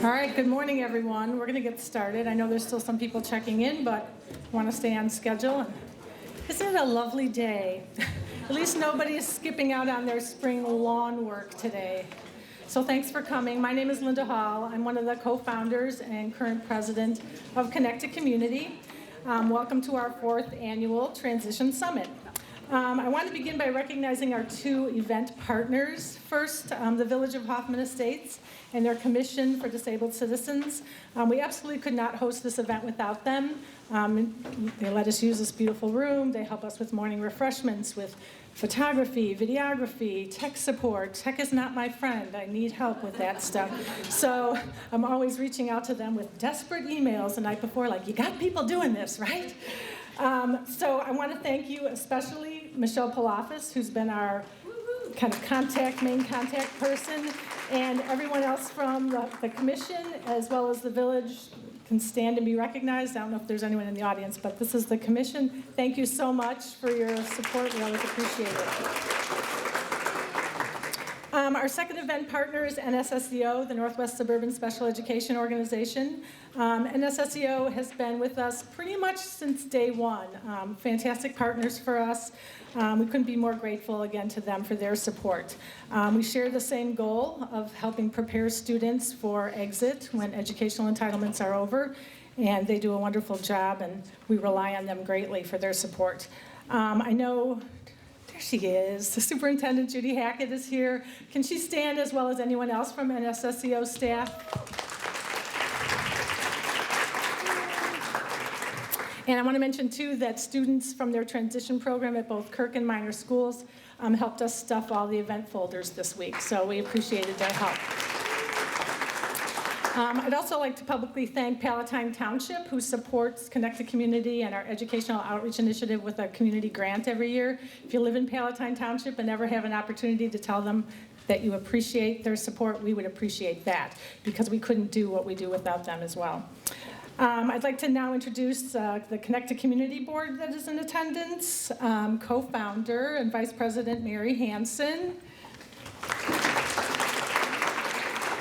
All right, good morning, everyone. We're going to get started. I know there's still some people checking in, but want to stay on schedule. Isn't it a lovely day? At least nobody is skipping out on their spring lawn work today. So thanks for coming. My name is Linda Hall. I'm one of the co-founders and current president of Connected Community. Welcome to our 4th annual Transition Summit. I want to begin by recognizing our 2 event partners. First, the Village of Hoffman Estates and their Commission for Disabled Citizens. We absolutely could not host this event without them. They let us use this beautiful room. They help us with morning refreshments, with photography, videography, tech support. Tech is not my friend. I need help with that stuff. So I'm always reaching out to them with desperate emails the night before, like, you got people doing this, right? So I want to thank you, especially Michelle Palafis, who's been our kind of main contact person, and everyone else from the commission as well as the village can stand and be recognized. I don't know if there's anyone in the audience, but this is the commission. Thank you so much for your support. We always appreciate it. Our second event partner is NSSEO, the Northwest Suburban Special Education Organization. NSSEO has been with us pretty much since day one. Fantastic partners for us. We couldn't be more grateful again to them for their support. We share the same goal of helping prepare students for exit when educational entitlements are over, and they do a wonderful job, and we rely on them greatly for their support. I know, there she is, the Superintendent Judy Hackett is here. Can she stand as well as anyone else from NSSEO staff? And I want to mention, too, that students from their transition program at both Kirk and Minor schools helped us stuff all the event folders this week, so we appreciated their help. I'd also like to publicly thank Palatine Township, who supports Connected Community and our educational outreach initiative with a community grant every year. If you live in Palatine Township and ever have an opportunity to tell them that you appreciate their support, we would appreciate that, because we couldn't do what we do without them as well. I'd like to now introduce the Connected Community Board that is in attendance, co-founder and Vice President Mary Hansen.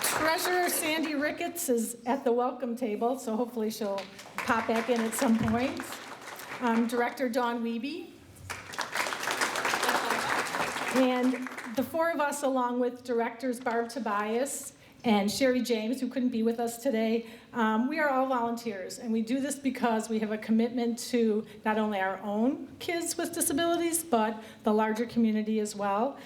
Treasurer Sandy Ricketts is at the welcome table, so hopefully she'll pop back in at some point. Director Dawn Wiebe. And the 4 of us, along with directors Barb Tobias and Sherry James, who couldn't be with us today, we are all volunteers, and we do this because we have a commitment to not only our own kids with disabilities, but the larger community as well.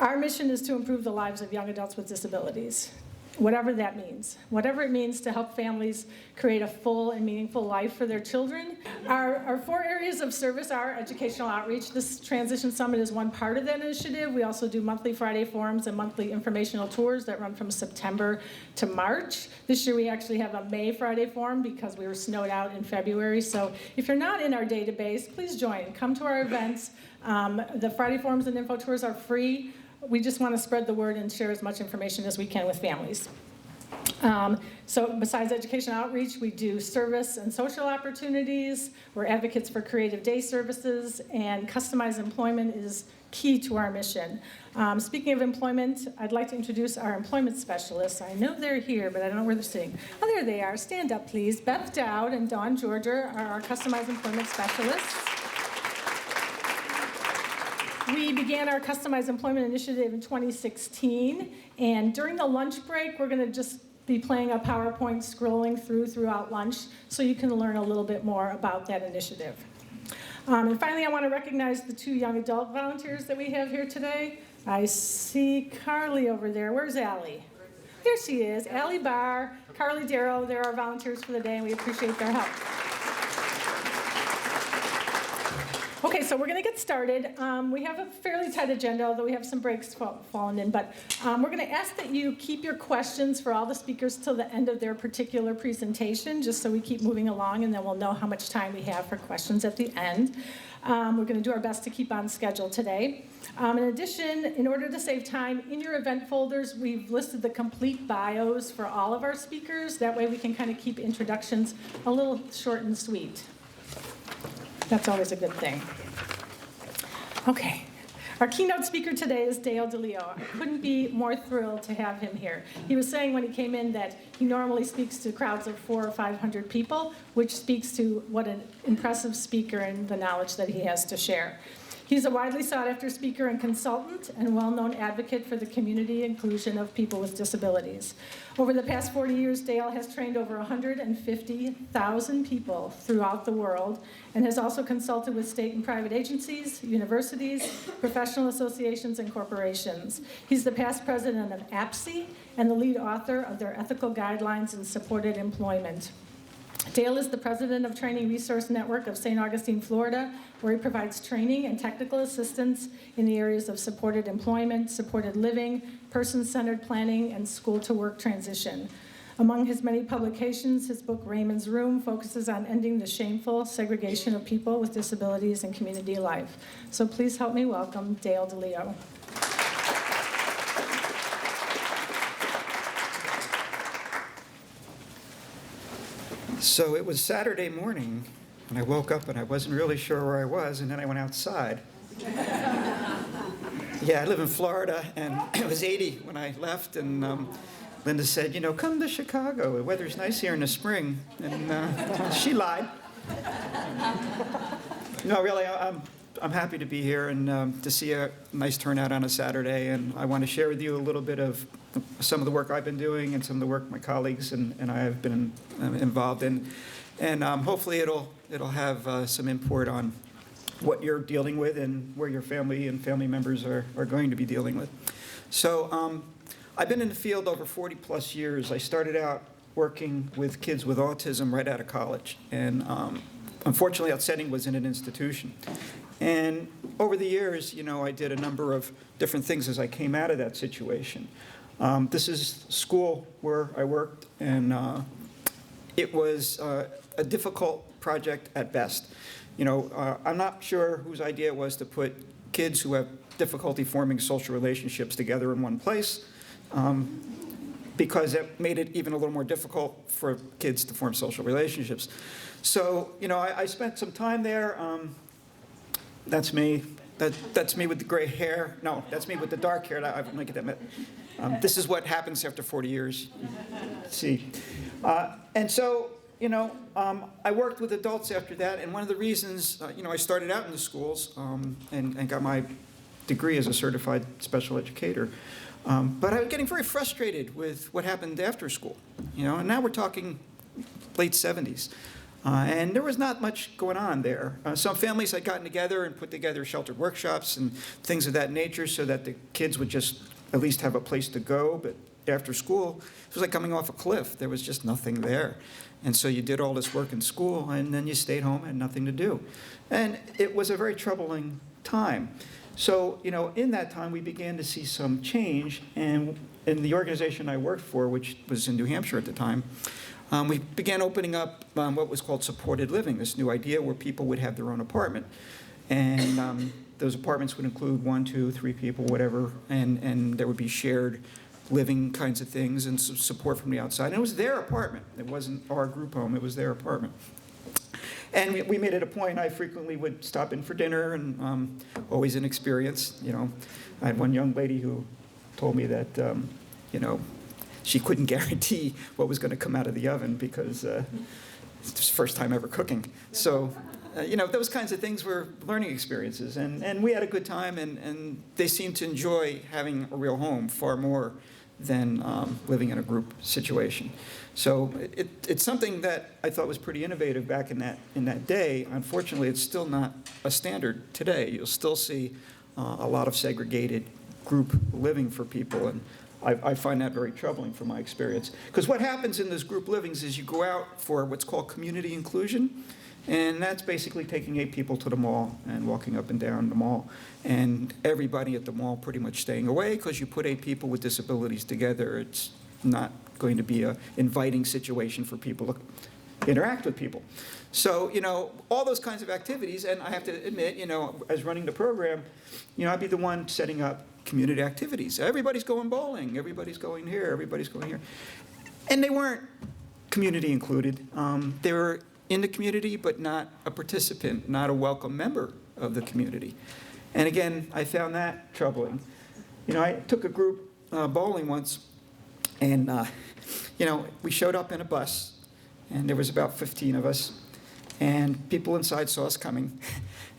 Our mission is to improve the lives of young adults with disabilities, whatever that means. Whatever it means to help families create a full and meaningful life for their children. Our 4 areas of service are educational outreach. This Transition Summit is one part of that initiative. We also do monthly Friday forums and monthly informational tours that run from September to March. This year we actually have a May Friday forum because we were snowed out in February. So if you're not in our database, please join. Come to our events. The Friday forums and info tours are free. We just want to spread the word and share as much information as we can with families. So besides education outreach, we do service and social opportunities. We're advocates for creative day services, and customized employment is key to our mission. Speaking of employment, I'd like to introduce our employment specialists. I know they're here, but I don't know where they're sitting. Oh, there they are. Stand up, please. Beth Dowd and Dawn Georger are our customized employment specialists. We began our Customized Employment Initiative in 2016, and during the lunch break, we're going to just be playing a PowerPoint scrolling throughout lunch so you can learn a little bit more about that initiative. And finally, I want to recognize the 2 young adult volunteers that we have here today. I see Carly over there. Where's Allie? There she is. Allie Barr, Carly Darrow, they're our volunteers for the day, and we appreciate their help. Okay, so we're going to get started. We have a fairly tight agenda, although we have some breaks fallen in, but we're going to ask that you keep your questions for all the speakers till the end of their particular presentation, just so we keep moving along, and then we'll know how much time we have for questions at the end. We're going to do our best to keep on schedule today. In addition, in order to save time, in your event folders, we've listed the complete bios for all of our speakers. That way we can kind of keep introductions a little short and sweet. That's always a good thing. Okay. All Our keynote speaker today is DiLeo. I couldn't be more thrilled to have him here. He was saying when he came in that he normally speaks to crowds of 400 or 500 people, which speaks to what an impressive speaker and the knowledge that he has to share. He's a widely sought-after speaker and consultant and well-known advocate for the community inclusion of people with disabilities. Over the past 40 years, Dale has trained over 150,000 people throughout the world and has also consulted with state and private agencies, universities, professional associations, and corporations. He's the past president of APSE and the lead author of their ethical guidelines in supported employment. Dale is the president of Training Resource Network of St. Augustine, Florida, where he provides training and technical assistance in the areas of supported employment, supported living, person-centered planning, and school-to-work transition. Among his many publications, his book Raymond's Room focuses on ending the shameful segregation of people with disabilities in community life. So please help me welcome Dale DiLeo. So it was Saturday morning, and I woke up and I wasn't really sure where I was, and then I went outside. Yeah, I live in Florida, and it was 80 when I left, and Linda said, come to Chicago. The weather's nice here in the spring, and she lied. No, really, I'm happy to be here and to see a nice turnout on a Saturday, and I want to share with you a little bit of some of the work I've been doing and some of the work my colleagues and I have been involved in, and hopefully it'll have some import on what you're dealing with and where your family and family members are going to be dealing with. So I've been in the field over 40 plus years. I started out working with kids with autism right out of college, and unfortunately that setting was in an institution. And over the years, I did a number of different things as I came out of that situation. This is school where I worked, and it was a difficult project at best. I'm not sure whose idea it was to put kids who have difficulty forming social relationships together in one place, because it made it even a little more difficult for kids to form social relationships. So, I spent some time there. That's me. That's me with the gray hair. No, that's me with the dark hair. I might get that. This is what happens after 40 years. See, and so I worked with adults after that. And one of the reasons, I started out in the schools and got my degree as a certified special educator. But I was getting very frustrated with what happened after school. And now we're talking late 70s. And there was not much going on there. Some families had gotten together and put together sheltered workshops and things of that nature so that the kids would just at least have a place to go. But after school, it was like coming off a cliff. There was just nothing there. And so you did all this work in school, and then you stayed home and had nothing to do. And it was a very troubling time. So, in that time, we began to see some change. And in the organization I worked for, which was in New Hampshire at the time, we began opening up what was called supported living, this new idea where people would have their own apartment. And those apartments would include 1, 2, 3 people, whatever, and there would be shared living kinds of things and support from the outside. And it was their apartment. It wasn't our group home. It was their apartment. And we made it a point. I frequently would stop in for dinner, and always an experience. I had one young lady who told me that, she couldn't guarantee what was going to come out of the oven because it's the first time ever cooking. So, those kinds of things were learning experiences. And we had a good time, and they seemed to enjoy having a real home far more than living in a group situation. So it's something that I thought was pretty innovative back in that day. Unfortunately, it's still not a standard today. You'll still see a lot of segregated group living for people, and I find that very troubling from my experience. Because what happens in those group livings is you go out for what's called community inclusion, and that's basically taking 8 people to the mall and walking up and down the mall, and everybody at the mall pretty much staying away because you put 8 people with disabilities together. It's not going to be an inviting situation for people to interact with people. So, all those kinds of activities, and I have to admit, as running the program, I'd be the one setting up community activities. Everybody's going bowling, everybody's going here, everybody's going here. And they weren't community included. They were in the community, but not a participant, not a welcome member of the community. And again, I found that troubling. I took a group bowling once, and we showed up in a bus, and there was about 15 of us, and people inside saw us coming,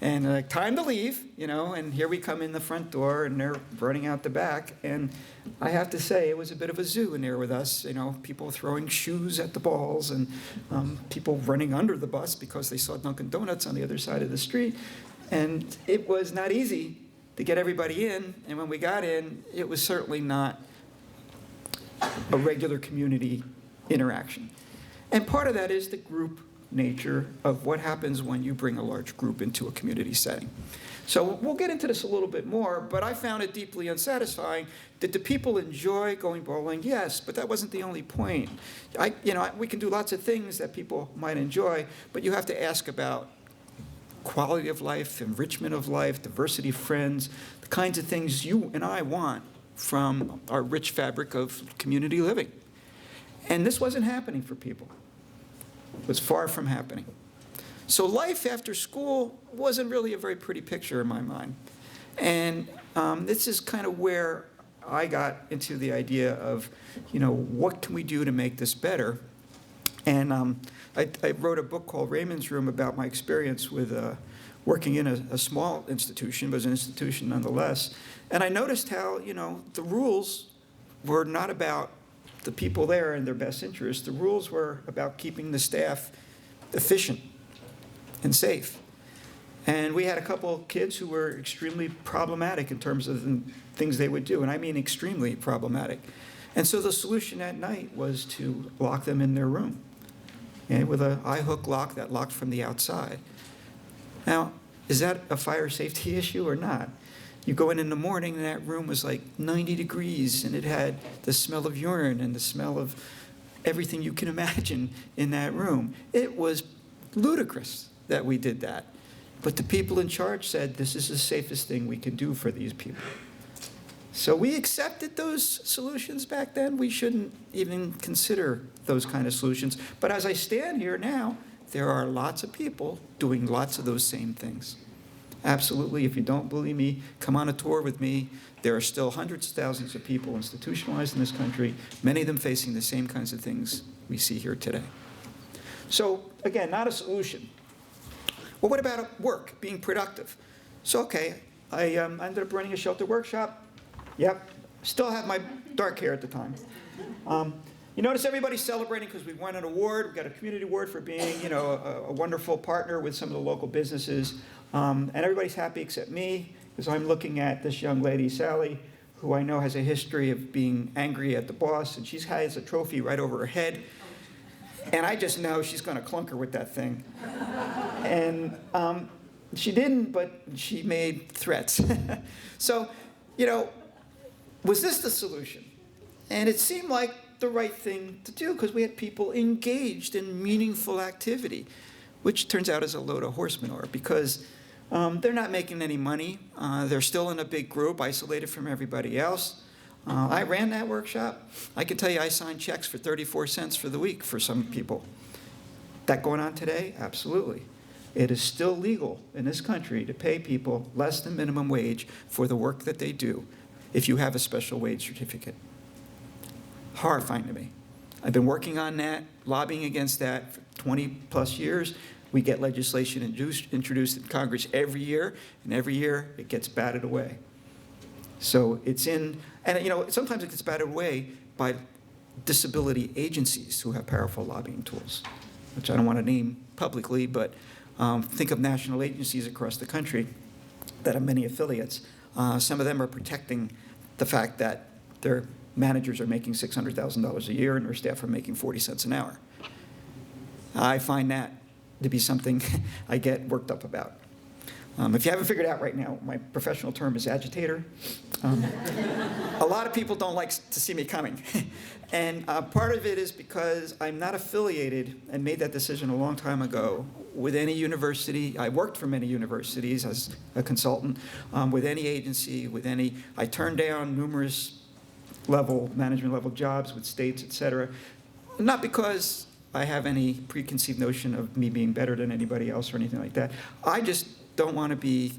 and like, time to leave, and here we come in the front door, and they're running out the back, and I have to say, it was a bit of a zoo in there with us, people throwing shoes at the balls, and people running under the bus because they saw Dunkin' Donuts on the other side of the street, and it was not easy to get everybody in, and when we got in, it was certainly not a regular community interaction. And part of that is the group nature of what happens when you bring a large group into a community setting. So we'll get into this a little bit more, but I found it deeply unsatisfying. Did the people enjoy going bowling? Yes, but that wasn't the only point. We can do lots of things that people might enjoy, but you have to ask about quality of life, enrichment of life, diversity of friends, the kinds of things you and I want from our rich fabric of community living. And this wasn't happening for people. It was far from happening. So life after school wasn't really a very pretty picture in my mind. And this is kind of where I got into the idea of, what can we do to make this better? And I wrote a book called Raymond's Room about my experience with working in a small institution, but it was an institution nonetheless. And I noticed how, the rules were not about the people there and their best interest. The rules were about keeping the staff efficient and safe. And we had a couple of kids who were extremely problematic in terms of the things they would do, and I mean extremely problematic. And so the solution that night was to lock them in their room, and with an eye-hook lock that locked from the outside. Now, is that a fire safety issue or not? You go in the morning, and that room was like 90 degrees, and it had the smell of urine and the smell of everything you can imagine in that room. It was ludicrous that we did that. But the people in charge said, this is the safest thing we can do for these people. So we accepted those solutions back then. We shouldn't even consider those kind of solutions. But as I stand here now, there are lots of people doing lots of those same things. Absolutely. If you don't believe me, come on a tour with me. There are still hundreds of thousands of people institutionalized in this country, many of them facing the same kinds of things we see here today. So again, not a solution. Well, what about work, being productive? So, okay, I ended up running a shelter workshop. Yep, still have my dark hair at the time. You notice everybody's celebrating because we won an award. We got a community award for being, a wonderful partner with some of the local businesses. And everybody's happy except me, because I'm looking at this young lady, Sally, who I know has a history of being angry at the boss, and she has a trophy right over her head. And I just know she's going to clunk her with that thing. And she didn't, but she made threats. So, was this the solution? And it seemed like the right thing to do because we had people engaged in meaningful activity, which turns out is a load of horse manure because they're not making any money. They're still in a big group, isolated from everybody else. I ran that workshop. I can tell you I signed checks for 34 cents for the week for some people. That going on today? Absolutely. It is still legal in this country to pay people less than minimum wage for the work that they do if you have a special wage certificate. Horrifying to me. I've been working on that, lobbying against that for 20 plus years. We get legislation introduced in Congress every year, and every year it gets batted away. So it's in, and sometimes it gets batted away by disability agencies who have powerful lobbying tools, which I don't want to name publicly, but think of national agencies across the country that have many affiliates. Some of them are protecting the fact that their managers are making $600,000 a year and their staff are making 40 cents an hour. I find that to be something I get worked up about. If you haven't figured out right now, my professional term is agitator. A lot of people don't like to see me coming. And part of it is because I'm not affiliated, and made that decision a long time ago, with any university. I worked for many universities as a consultant, with any agency, I turned down numerous management level jobs with states, et cetera. Not because I have any preconceived notion of me being better than anybody else or anything like that. I just don't want to be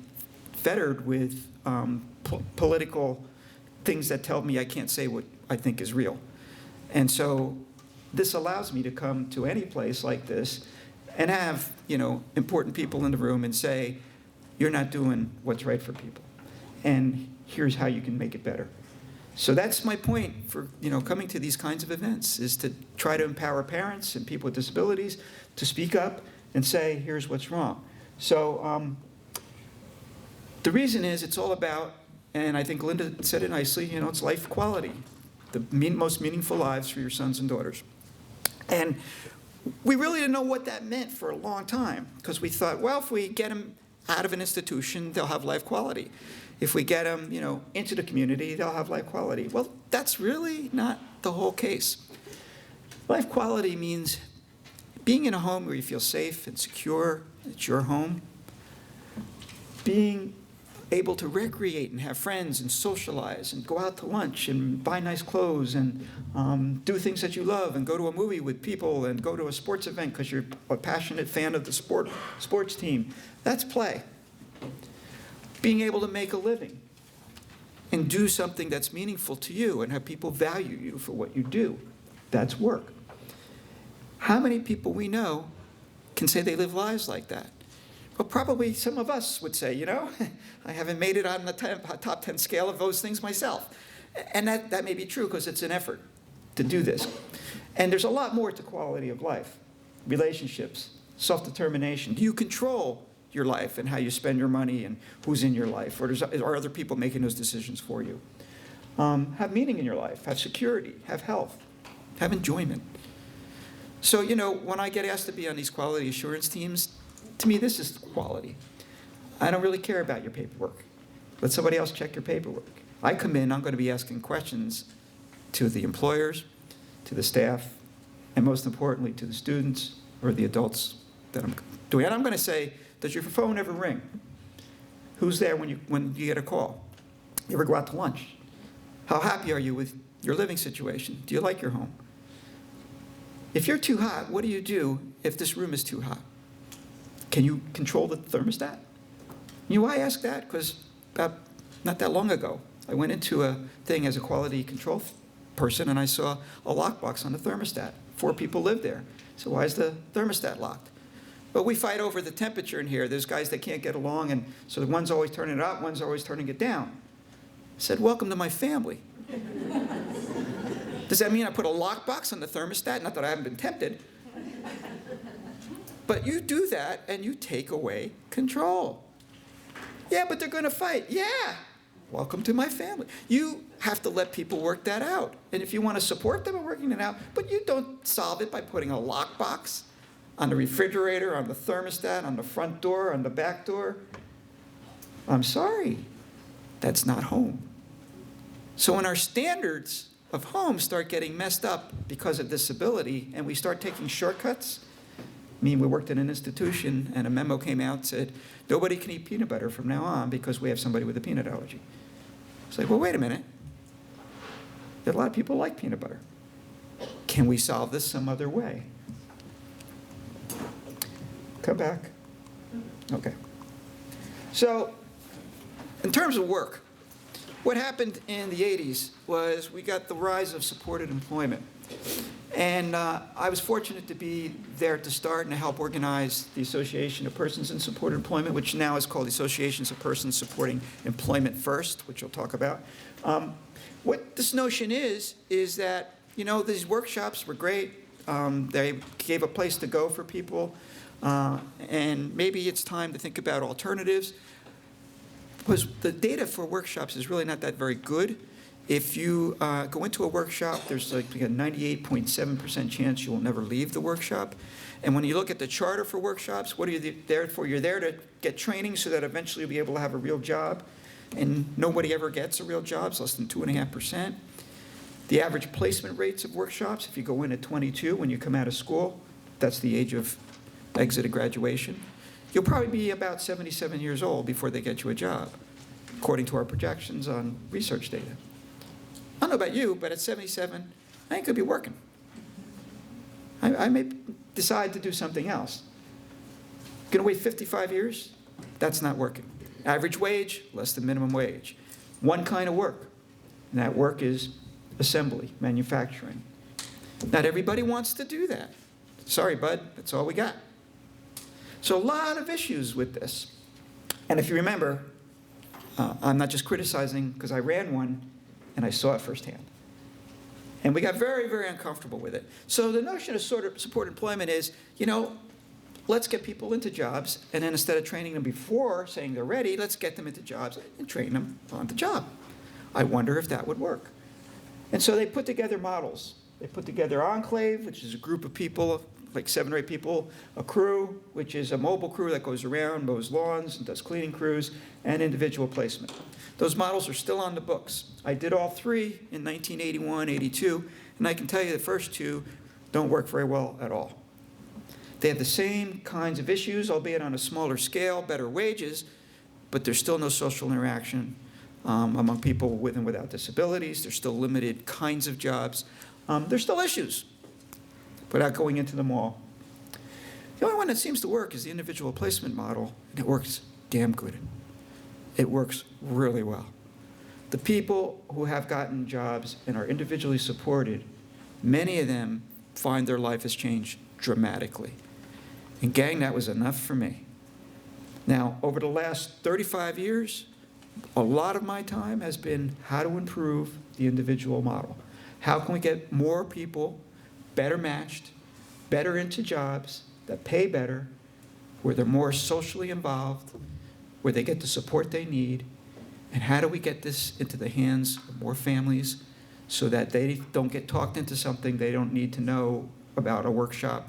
fettered with political things that tell me I can't say what I think is real. And so this allows me to come to any place like this and have, important people in the room and say, you're not doing what's right for people. And here's how you can make it better. So that's my point for, coming to these kinds of events, is to try to empower parents and people with disabilities to speak up and say, here's what's wrong. So the reason is it's all about, and I think Linda said it nicely, it's life quality, the most meaningful lives for your sons and daughters. And we really didn't know what that meant for a long time, because we thought, well, if we get them out of an institution, they'll have life quality. If we get them, into the community, they'll have life quality. Well, that's really not the whole case. Life quality means being in a home where you feel safe and secure, it's your home. Being able to recreate and have friends and socialize and go out to lunch and buy nice clothes and do things that you love and go to a movie with people and go to a sports event because you're a passionate fan of the sports team. That's play. Being able to make a living and do something that's meaningful to you and have people value you for what you do. That's work. How many people we know can say they live lives like that? Well, probably some of us would say, I haven't made it on the top 10 scale of those things myself. And that may be true because it's an effort to do this. And there's a lot more to quality of life. Relationships, self-determination. Do you control your life and how you spend your money and who's in your life? Or are other people making those decisions for you? Have meaning in your life. Have security. Have health. Have enjoyment. So, when I get asked to be on these quality assurance teams, to me, this is quality. I don't really care about your paperwork. Let somebody else check your paperwork. I come in, I'm going to be asking questions to the employers, to the staff, and most importantly, to the students or the adults that I'm doing. And I'm going to say, does your phone ever ring? Who's there when you get a call? You ever go out to lunch? How happy are you with your living situation? Do you like your home? If you're too hot, what do you do if this room is too hot? Can you control the thermostat? Why I ask that? Because not that long ago, I went into a thing as a quality control person, and I saw a lockbox on the thermostat. 4 people live there. So why is the thermostat locked? Well, we fight over the temperature in here. There's guys that can't get along, and so one's always turning it up, one's always turning it down. I said, welcome to my family. Does that mean I put a lockbox on the thermostat? Not that I haven't been tempted. But you do that, and you take away control. Yeah, but they're going to fight. Yeah. Welcome to my family. You have to let people work that out. And if you want to support them in working it out, but you don't solve it by putting a lockbox on the refrigerator, on the thermostat, on the front door, on the back door. I'm sorry. That's not home. So when our standards of home start getting messed up because of disability, and we start taking shortcuts, we worked in an institution, and a memo came out and said, nobody can eat peanut butter from now on because we have somebody with a peanut allergy. It's like, well, wait a minute. A lot of people like peanut butter. Can we solve this some other way? Come back. Okay. So, in terms of work, what happened in the 80s was we got the rise of supported employment. And I was fortunate to be there to start and to help organize the Association of Persons in Supported Employment, which now is called the Associations of Persons Supporting Employment First, which we'll talk about. What this notion is that, these workshops were great. They gave a place to go for people. And maybe it's time to think about alternatives. Because the data for workshops is really not that very good. If you go into a workshop, there's like a 98.7% chance you will never leave the workshop. And when you look at the charter for workshops, what are you there for? You're there to get training so that eventually you'll be able to have a real job. And nobody ever gets a real job, it's less than 2.5%. The average placement rates of workshops, if you go in at 22 when you come out of school, that's the age of exit of graduation, you'll probably be about 77 years old before they get you a job, according to our projections on research data. I don't know about you, but at 77, I ain't going to be working. I may decide to do something else. Going to wait 55 years? That's not working. Average wage, less than minimum wage. One kind of work, and that work is assembly, manufacturing. Not everybody wants to do that. Sorry, bud, that's all we got. So a lot of issues with this. And if you remember, I'm not just criticizing because I ran one and I saw it firsthand. And we got very, very uncomfortable with it. So the notion of sort of support employment is, let's get people into jobs, and then instead of training them before saying they're ready, let's get them into jobs and train them on the job. I wonder if that would work. And so they put together models. They put together Enclave, which is a group of people, like 7 or 8 people, a crew, which is a mobile crew that goes around, mows lawns, and does cleaning crews, and individual placement. Those models are still on the books. I did all 3 in 1981, 82, and I can tell you the first 2 don't work very well at all. They have the same kinds of issues, albeit on a smaller scale, better wages, but there's still no social interaction among people with and without disabilities. There's still limited kinds of jobs. There's still issues, without going into them all. The only one that seems to work is the individual placement model, and it works damn good. It works really well. The people who have gotten jobs and are individually supported, many of them find their life has changed dramatically. And gang, that was enough for me. Now, over the last 35 years, a lot of my time has been how to improve the individual model. How can we get more people better matched, better into jobs that pay better, where they're more socially involved, where they get the support they need, and how do we get this into the hands of more families so that they don't get talked into something they don't need to know about a workshop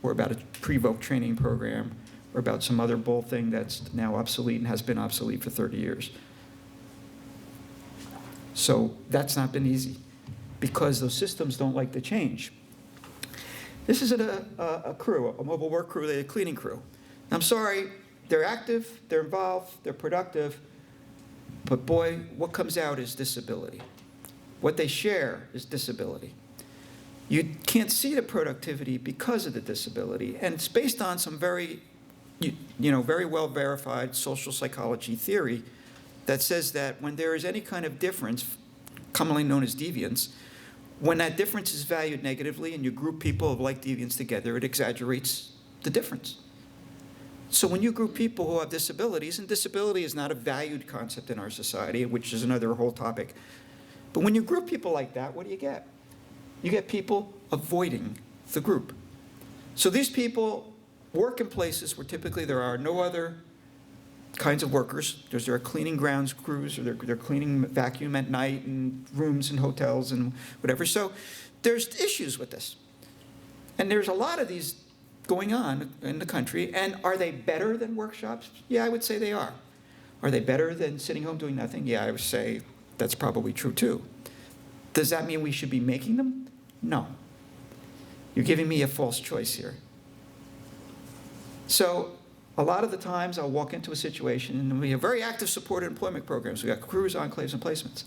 or about a pre-voc training program or about some other bull thing that's now obsolete and has been obsolete for 30 years. So that's not been easy because those systems don't like to change. This is a crew, a mobile work crew, a cleaning crew. I'm sorry, they're active, they're involved, they're productive, but boy, what comes out is disability. What they share is disability. You can't see the productivity because of the disability, and it's based on some very well verified social psychology theory that says that when there is any kind of difference, commonly known as deviance, when that difference is valued negatively and you group people of like deviance together, it exaggerates the difference. So when you group people who have disabilities, and disability is not a valued concept in our society, which is another whole topic, but when you group people like that, what do you get? You get people avoiding the group. So these people work in places where typically there are no other kinds of workers. There are cleaning grounds crews, or they're cleaning vacuum at night and rooms in hotels and whatever. So there's issues with this. And there's a lot of these going on in the country. And are they better than workshops? Yeah, I would say they are. Are they better than sitting home doing nothing? Yeah, I would say that's probably true too. Does that mean we should be making them? No. You're giving me a false choice here. So a lot of the times I'll walk into a situation and we have very active supported employment programs. We've got crews, enclaves, and placements.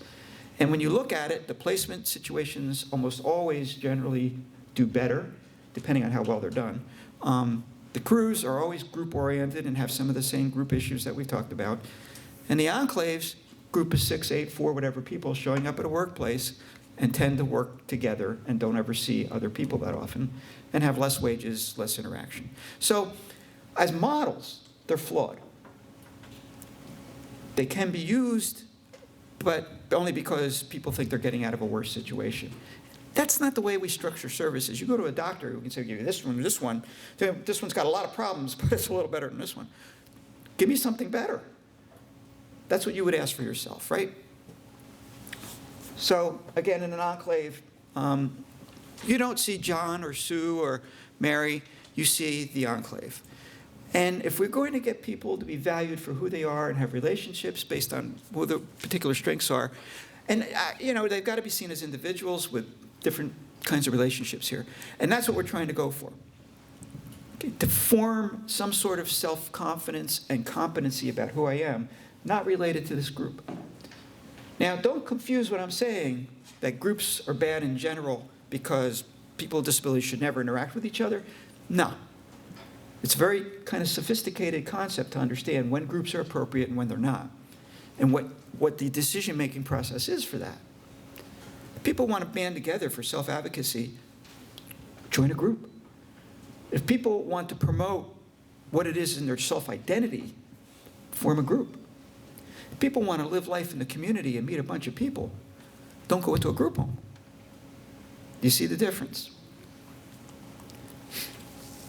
And when you look at it, the placement situations almost always generally do better, depending on how well they're done. The crews are always group-oriented and have some of the same group issues that we've talked about. And the enclaves, group of 6, 8, 4, whatever people showing up at a workplace and tend to work together and don't ever see other people that often and have less wages, less interaction. So as models, they're flawed. They can be used, but only because people think they're getting out of a worse situation. That's not the way we structure services. You go to a doctor who can say, give you this one. This one's got a lot of problems, but it's a little better than this one. Give me something better. That's what you would ask for yourself, right? So again, in an enclave, you don't see John or Sue or Mary. You see the enclave. And if we're going to get people to be valued for who they are and have relationships based on who their particular strengths are, and they've got to be seen as individuals with different kinds of relationships here. And that's what we're trying to go for. Okay, to form some sort of self-confidence and competency about who I am, not related to this group. Now, don't confuse what I'm saying, that groups are bad in general because people with disabilities should never interact with each other. No. It's a very kind of sophisticated concept to understand when groups are appropriate and when they're not, and what the decision-making process is for that. If people want to band together for self-advocacy, join a group. If people want to promote what it is in their self-identity, form a group. If people want to live life in the community and meet a bunch of people, don't go into a group home. Do you see the difference?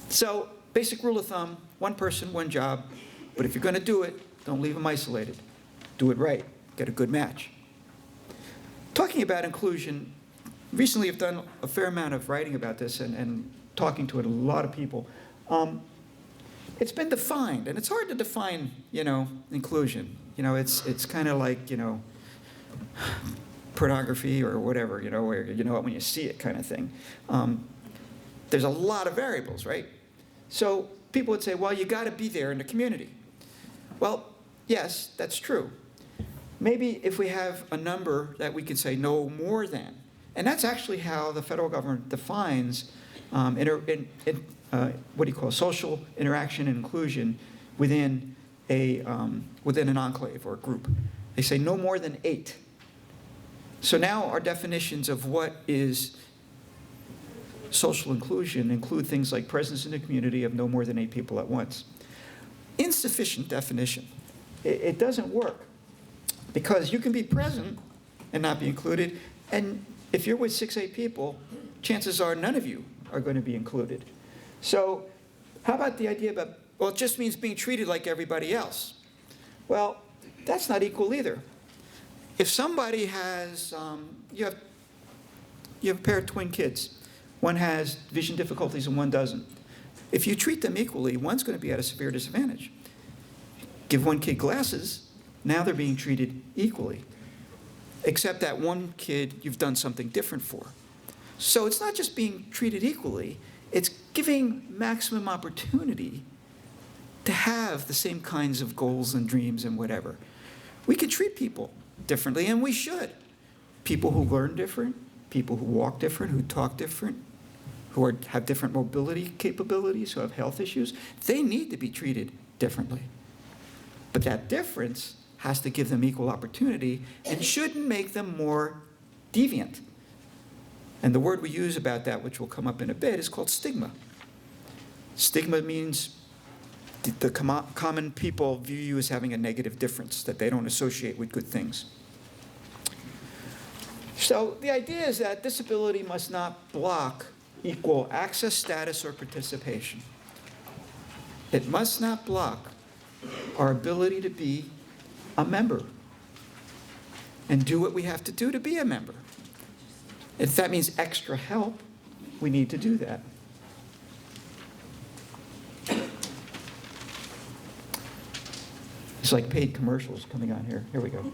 So, basic rule of thumb, one person, one job, but if you're going to do it, don't leave them isolated. Do it right. Get a good match. Talking about inclusion, recently I've done a fair amount of writing about this and talking to a lot of people. It's been defined, and it's hard to define, inclusion. It's kind of like, pornography or whatever, where you know it when you see it kind of thing. There's a lot of variables, right? So people would say, well, you got to be there in the community. Well, yes, that's true. Maybe if we have a number that we could say no more than, and that's actually how the federal government defines social interaction and inclusion within an enclave or a group. They say no more than 8. So now our definitions of what is social inclusion include things like presence in the community of no more than 8 people at once. Insufficient definition. It doesn't work because you can be present and not be included, and if you're with 6, 8 people, chances are none of you are going to be included. So how about the idea about, well, it just means being treated like everybody else? Well, that's not equal either. If somebody has, you have a pair of twin kids. One has vision difficulties and one doesn't. If you treat them equally, one's going to be at a severe disadvantage. Give one kid glasses, now they're being treated equally. Except that one kid you've done something different for. So it's not just being treated equally, it's giving maximum opportunity to have the same kinds of goals and dreams and whatever. We can treat people differently, and we should. People who learn different, people who walk different, who talk different, who have different mobility capabilities, who have health issues, they need to be treated differently. But that difference has to give them equal opportunity and shouldn't make them more deviant. And the word we use about that, which will come up in a bit, is called stigma. Stigma means the common people view you as having a negative difference that they don't associate with good things. So the idea is that disability must not block equal access, status, or participation. It must not block our ability to be a member and do what we have to do to be a member. If that means extra help, we need to do that. It's like paid commercials coming on here. Here we go.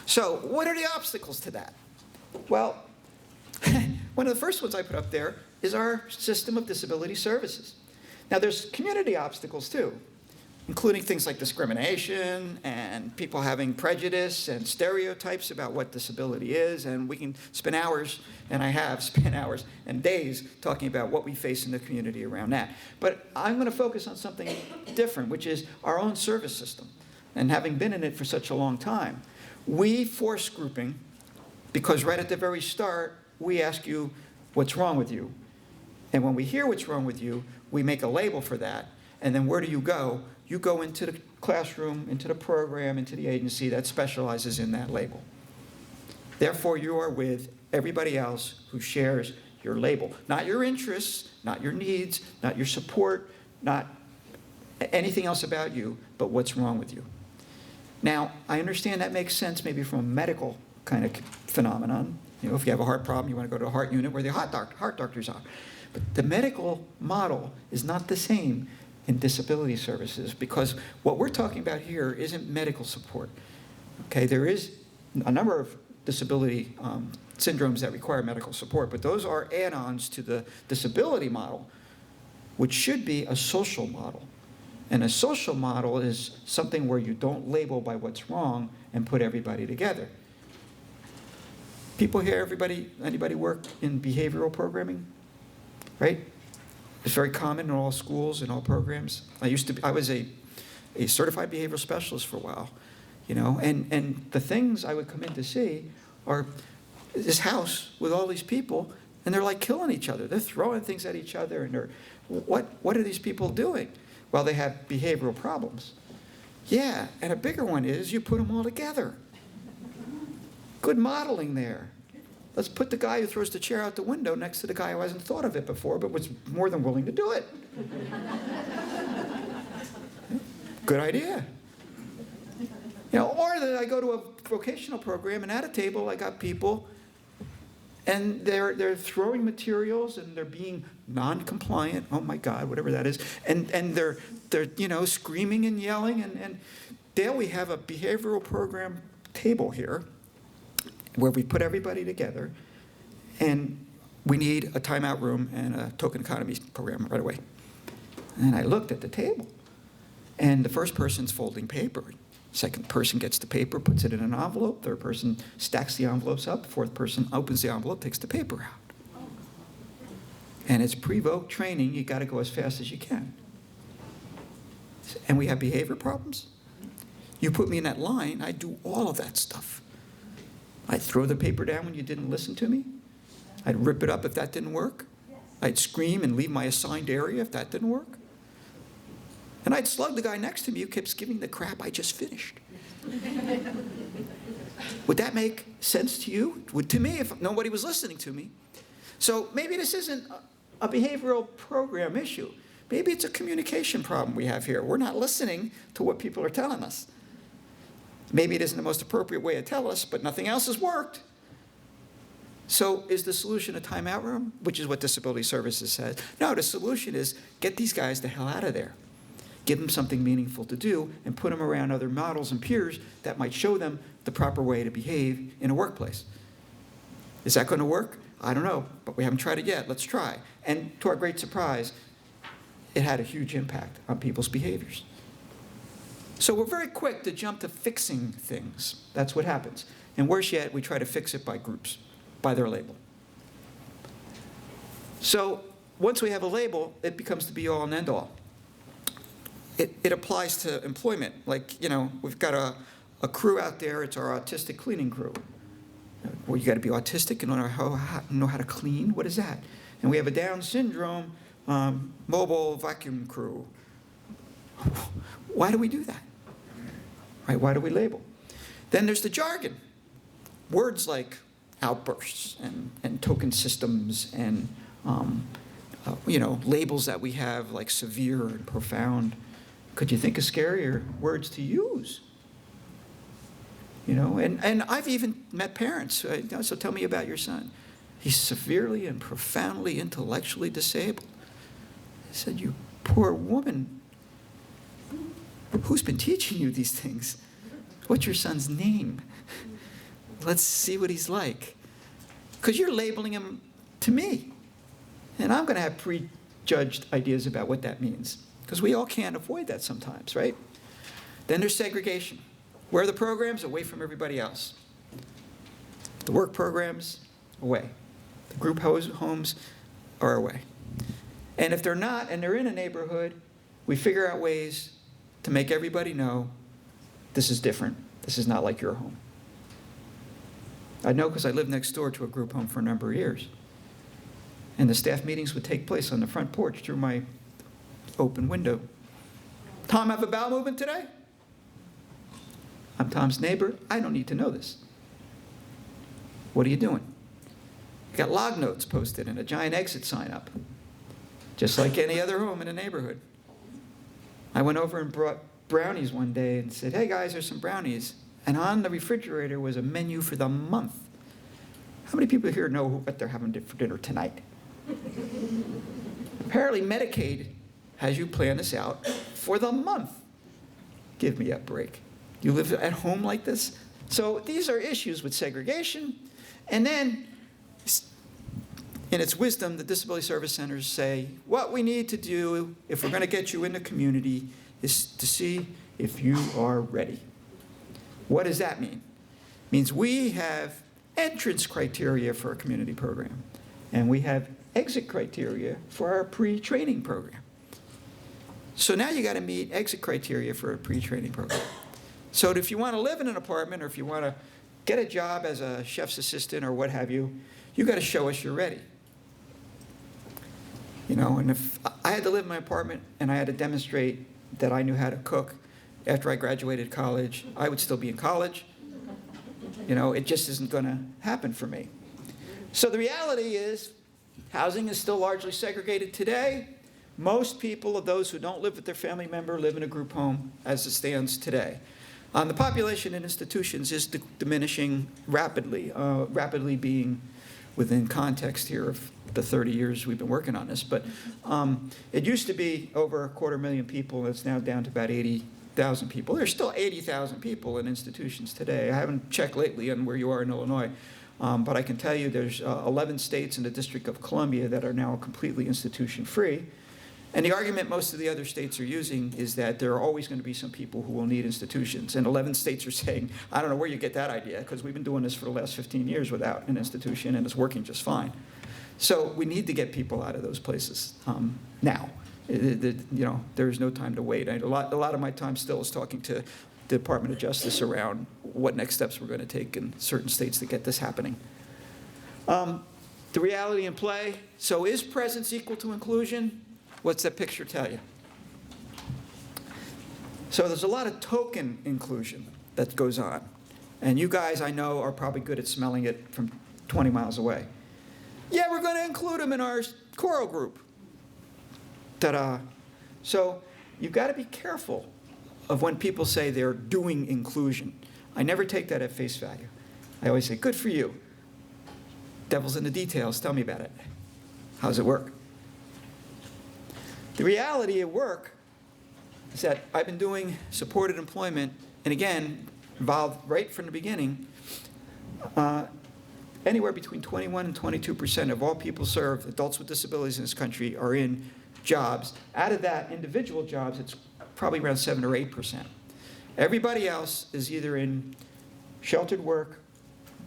So what are the obstacles to that? Well, one of the first ones I put up there is our system of disability services. Now there's community obstacles too, including things like discrimination and people having prejudice and stereotypes about what disability is, and we can spend hours, and I have spent hours and days talking about what we face in the community around that. But I'm going to focus on something different, which is our own service system. And having been in it for such a long time, we force grouping because right at the very start, we ask you, what's wrong with you? And when we hear what's wrong with you, we make a label for that. And then where do you go? You go into the classroom, into the program, into the agency that specializes in that label. Therefore, you are with everybody else who shares your label. Not your interests, not your needs, not your support, not anything else about you, but what's wrong with you. Now, I understand that makes sense maybe from a medical kind of phenomenon. If you have a heart problem, you want to go to a heart unit where the heart doctors are. But the medical model is not the same in disability services, because what we're talking about here isn't medical support. Okay, there is a number of disability syndromes that require medical support, but those are add-ons to the disability model, which should be a social model. And a social model is something where you don't label by what's wrong and put everybody together. People here, anybody work in behavioral programming? Right? It's very common in all schools and all programs. I was a certified behavioral specialist for a while, you know, and the things I would come in to see are this house with all these people, and they're like killing each other. They're throwing things at each other, and what are these people doing? Well, they have behavioral problems. Yeah, and a bigger one is you put them all together. Good modeling there. Let's put the guy who throws the chair out the window next to the guy who hasn't thought of it before but was more than willing to do it. Good idea. You know, or I go to a vocational program, and at a table I got people, and they're throwing materials, and they're being non-compliant. Oh my God, whatever that is, and they're you know, screaming and yelling, and there we have a behavioral program table here, where we put everybody together, and we need a timeout room and a token economy program right away. And I looked at the table, and the first person's folding paper. Second person gets the paper, puts it in an envelope. Third person stacks the envelopes up. Fourth person opens the envelope, takes the paper out. And it's pre-vote training. You got to go as fast as you can. And we have behavior problems. You put me in that line, I do all of that stuff. I'd throw the paper down when you didn't listen to me. I'd rip it up if that didn't work. I'd scream and leave my assigned area if that didn't work. And I'd slug the guy next to me who keeps giving the crap I just finished. Would that make sense to you? Would to me if nobody was listening to me. So maybe this isn't a behavioral program issue. Maybe it's a communication problem we have here. We're not listening to what people are telling us. Maybe it isn't the most appropriate way to tell us, but nothing else has worked. So is the solution a timeout room, which is what Disability Services says? No, the solution is get these guys the hell out of there. Give them something meaningful to do and put them around other models and peers that might show them the proper way to behave in a workplace. Is that going to work? I don't know, but we haven't tried it yet. Let's try. And to our great surprise, it had a huge impact on people's behaviors. So we're very quick to jump to fixing things. That's what happens. And worse yet, we try to fix it by groups, by their label. So once we have a label, it becomes the be-all and end-all. It applies to employment. Like, you know, we've got a crew out there. It's our autistic cleaning crew. Well, you got to be autistic and know how to clean. What is that? And we have a Down syndrome mobile vacuum crew. Why do we do that? Right? Why do we label? Then there's the jargon. Words like outbursts and token systems and you know, labels that we have like severe and profound. Could you think of scarier words to use? You know, and I've even met parents. So tell me about your son. He's severely and profoundly intellectually disabled. I said, you poor woman. Who's been teaching you these things? What's your son's name? Let's see what he's like. Because you're labeling him to me. And I'm going to have prejudged ideas about what that means. Because we all can't avoid that sometimes, right? Then there's segregation. Where are the programs? Away from everybody else. The work programs, away. The group homes are away. And if they're not, and they're in a neighborhood, we figure out ways to make everybody know this is different. This is not like your home. I know because I lived next door to a group home for a number of years. And the staff meetings would take place on the front porch through my open window. Tom, have a bowel movement today? I'm Tom's neighbor. I don't need to know this. What are you doing? You got log notes posted and a giant exit sign up, just like any other home in a neighborhood. I went over and brought brownies one day and said, hey guys, there's some brownies. And on the refrigerator was a menu for the month. How many people here know what they're having for dinner tonight? Apparently Medicaid has you plan this out for the month. Give me a break. You live at home like this? So these are issues with segregation. And then, in its wisdom, the Disability Service Centers say, what we need to do if we're going to get you in the community is to see if you are ready. What does that mean? It means we have entrance criteria for a community program. And we have exit criteria for our pre-training program. So now you got to meet exit criteria for a pre-training program. So if you want to live in an apartment, or if you want to get a job as a chef's assistant or what have you, you got to show us you're ready. You know, and if I had to live in my apartment and I had to demonstrate that I knew how to cook after I graduated college, I would still be in college. You know, it just isn't going to happen for me. So the reality is, housing is still largely segregated today. Most people, of those who don't live with their family member, live in a group home as it stands today. The population in institutions is diminishing rapidly, rapidly being within context here of the 30 years we've been working on this. But it used to be over 250,000 people, and it's now down to about 80,000 people. There's still 80,000 people in institutions today. I haven't checked lately on where you are in Illinois, but I can tell you there's 11 states in the District of Columbia that are now completely institution-free. And the argument most of the other states are using is that there are always going to be some people who will need institutions. And 11 states are saying, I don't know where you get that idea, because we've been doing this for the last 15 years without an institution, and it's working just fine. So we need to get people out of those places now. You know, there's no time to wait. A lot of my time still is talking to the Department of Justice around what next steps we're going to take in certain states to get this happening. The reality in play, so is presence equal to inclusion? What's that picture tell you? So there's a lot of token inclusion that goes on. And you guys, I know, are probably good at smelling it from 20 miles away. Yeah, we're going to include them in our choral group. Ta-da. So you've got to be careful of when people say they're doing inclusion. I never take that at face value. I always say, good for you. Devil's in the details. Tell me about it. How does it work? The reality at work is that I've been doing supported employment, and again, involved right from the beginning, anywhere between 21 and 22% of all people served, adults with disabilities in this country, are in jobs. Out of that, individual jobs, it's probably around 7 or 8%. Everybody else is either in sheltered work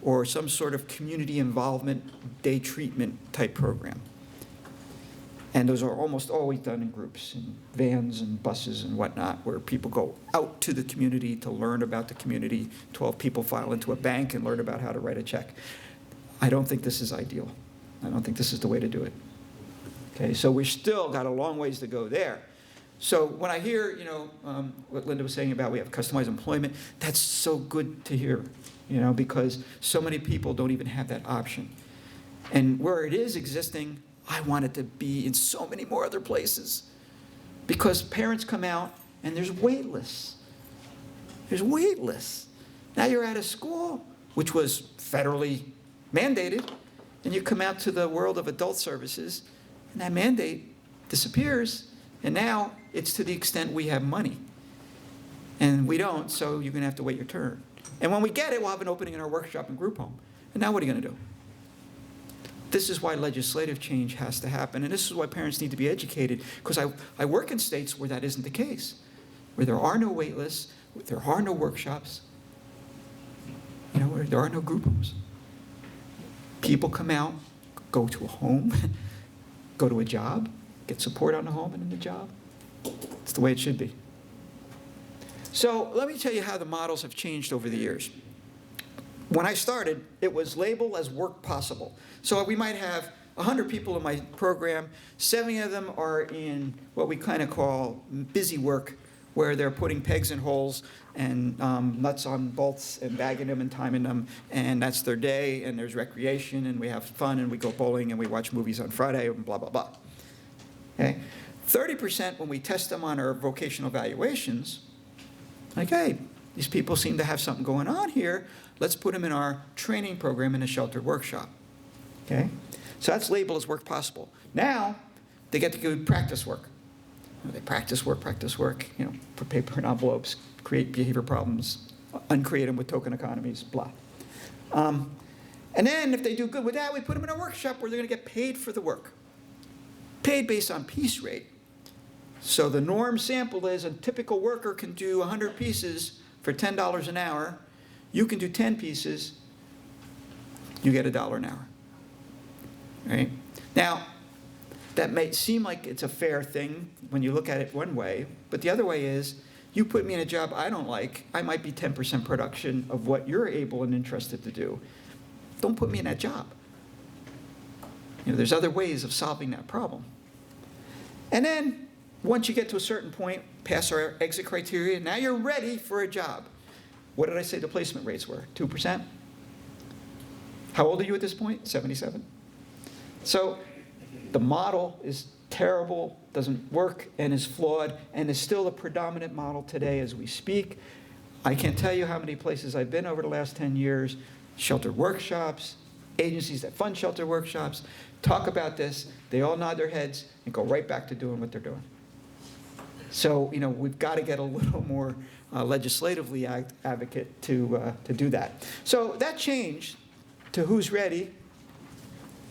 or some sort of community involvement, day treatment type program. And those are almost always done in groups, in vans and buses and whatnot, where people go out to the community to learn about the community. 12 people file into a bank and learn about how to write a check. I don't think this is ideal. I don't think this is the way to do it. Okay, so we've still got a long ways to go there. So when I hear, you know, what Linda was saying about we have customized employment, that's so good to hear, you know, because so many people don't even have that option. And where it is existing, I want it to be in so many more other places, because parents come out and there's wait lists. There's wait lists. Now you're out of school, which was federally mandated, and you come out to the world of adult services, and that mandate disappears, and now it's to the extent we have money. And we don't, so you're going to have to wait your turn. And when we get it, we'll have an opening in our workshop and group home. And now what are you going to do? This is why legislative change has to happen, and this is why parents need to be educated, because I work in states where that isn't the case, where there are no wait lists, where there are no workshops, you know, where there are no group homes. People come out, go to a home, go to a job, get support on the home and in the job. It's the way it should be. So let me tell you how the models have changed over the years. When I started, it was labeled as work possible. So we might have 100 people in my program. 70 of them are in what we kind of call busy work, where they're putting pegs in holes and nuts on bolts and bagging them and timing them, and that's their day, and there's recreation, and we have fun, and we go bowling, and we watch movies on Friday, and blah, blah, blah. Okay? 30% when we test them on our vocational evaluations, like, hey, these people seem to have something going on here. Let's put them in our training program in a sheltered workshop. Okay? So that's labeled as work possible. Now, they get to do practice work. They practice work, you know, put paper in envelopes, create behavior problems, uncreate them with token economies, blah. And then if they do good with that, we put them in a workshop where they're going to get paid for the work. Paid based on piece rate. So the norm sample is a typical worker can do 100 pieces for $10 an hour. You can do 10 pieces, you get $1 an hour. right? Now, that may seem like it's a fair thing when you look at it one way, but the other way is, you put me in a job I don't like, I might be 10% production of what you're able and interested to do. Don't put me in that job. There's other ways of solving that problem. And then, once you get to a certain point, pass our exit criteria, now you're ready for a job. What did I say the placement rates were? 2%? How old are you at this point? 77? So the model is terrible, doesn't work, and is flawed, and is still the predominant model today as we speak. I can't tell you how many places I've been over the last 10 years, shelter workshops, agencies that fund shelter workshops, talk about this, they all nod their heads and go right back to doing what they're doing. So, we've got to get a little more legislatively advocate to do that. So that changed to who's ready,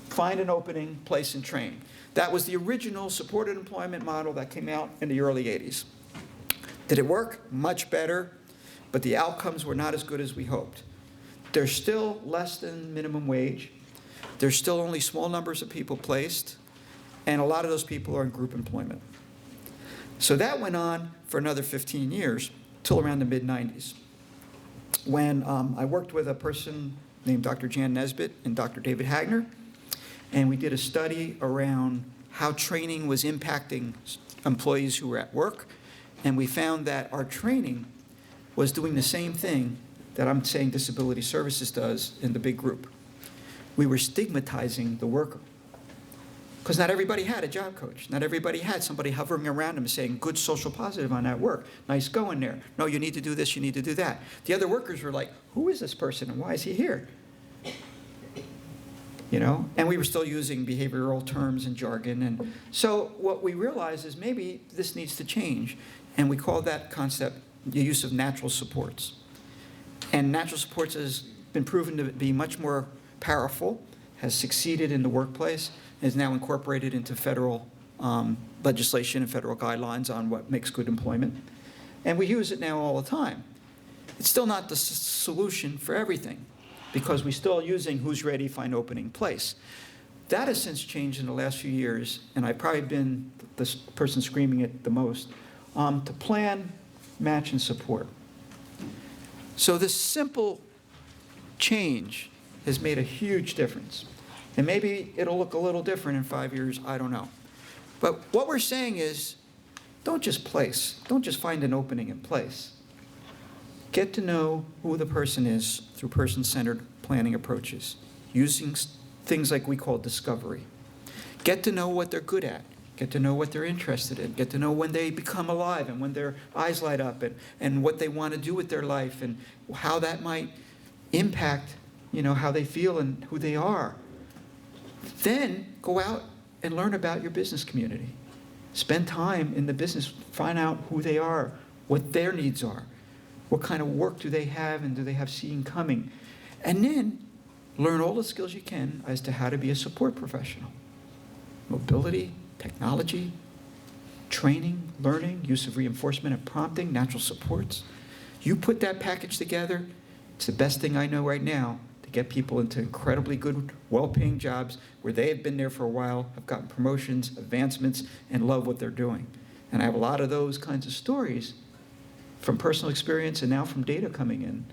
find an opening, place, and train. That was the original supported employment model that came out in the early 80s. Did it work? Much better, but the outcomes were not as good as we hoped. There's still less than minimum wage. There's still only small numbers of people placed, and a lot of those people are in group employment. So that went on for another 15 years, till around the mid-90s, when I worked with a person named Dr. Jan Nesbitt and Dr. David Hagner, and we did a study around how training was impacting employees who were at work, and we found that our training was doing the same thing that I'm saying Disability Services does in the big group. We were stigmatizing the worker. Because not everybody had a job coach. Not everybody had somebody hovering around them saying, good social positive on that work. Nice going there. No, you need to do this, you need to do that. The other workers were like, who is this person and why is he here? And we were still using behavioral terms and jargon. And so what we realized is maybe this needs to change. And we call that concept the use of natural supports. And natural supports has been proven to be much more powerful, has succeeded in the workplace, is now incorporated into federal legislation and federal guidelines on what makes good employment. And we use it now all the time. It's still not the solution for everything, because we're still using who's ready, find opening, place. That has since changed in the last few years, and I've probably been the person screaming it the most, to plan, match, and support. So this simple change has made a huge difference. And maybe it'll look a little different in 5 years, I don't know. But what we're saying is, don't just place, don't just find an opening and place. Get to know who the person is through person-centered planning approaches, using things like we call discovery. Get to know what they're good at. Get to know what they're interested in. Get to know when they become alive and when their eyes light up and what they want to do with their life and how that might impact, how they feel and who they are. Then go out and learn about your business community. Spend time in the business, find out who they are, what their needs are, what kind of work do they have and do they have seeing coming. And then learn all the skills you can as to how to be a support professional. Mobility, technology, training, learning, use of reinforcement and prompting, natural supports. You put that package together, it's the best thing I know right now to get people into incredibly good, well-paying jobs where they have been there for a while, have gotten promotions, advancements, and love what they're doing. And I have a lot of those kinds of stories from personal experience and now from data coming in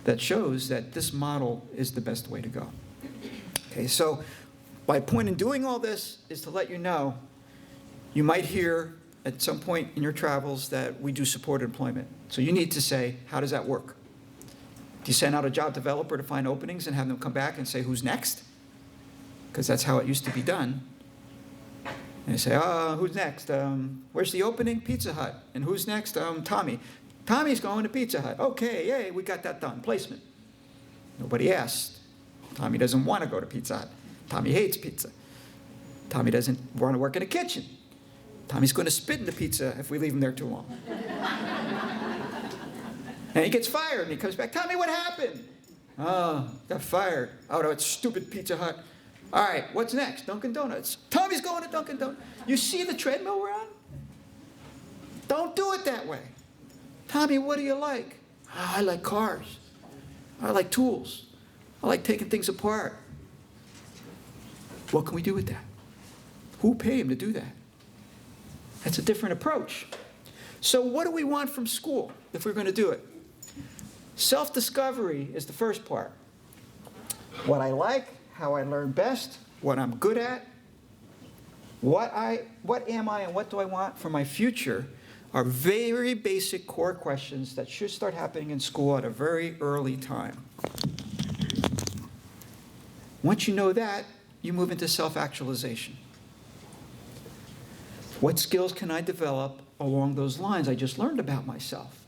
that shows that this model is the best way to go. Okay, so my point in doing all this is to let you know, you might hear at some point in your travels that we do supported employment. So you need to say, how does that work? Do you send out a job developer to find openings and have them come back and say, who's next? Because that's how it used to be done. And they say, who's next? Where's the opening? Pizza Hut. And who's next? Tommy. Tommy's going to Pizza Hut. Okay, yay, we got that done. Placement. Nobody asked. Tommy doesn't want to go to Pizza Hut. Tommy hates pizza. Tommy doesn't want to work in a kitchen. Tommy's going to spit in the pizza if we leave him there too long. And he gets fired, and he comes back. Tommy, what happened? Oh, got fired. Oh, no, it's stupid Pizza Hut. All right, what's next? Dunkin' Donuts. Tommy's going to Dunkin' Donuts. You see the treadmill we're on? Don't do it that way. Tommy, what do you like? Oh, I like cars. I like tools. I like taking things apart. What can we do with that? Who pay him to do that? That's a different approach. So what do we want from school if we're going to do it? Self-discovery is the first part. What I like, how I learn best, what I'm good at, what am I and what do I want for my future are very basic core questions that should start happening in school at a very early time. Once you know that, you move into self-actualization. What skills can I develop along those lines I just learned about myself?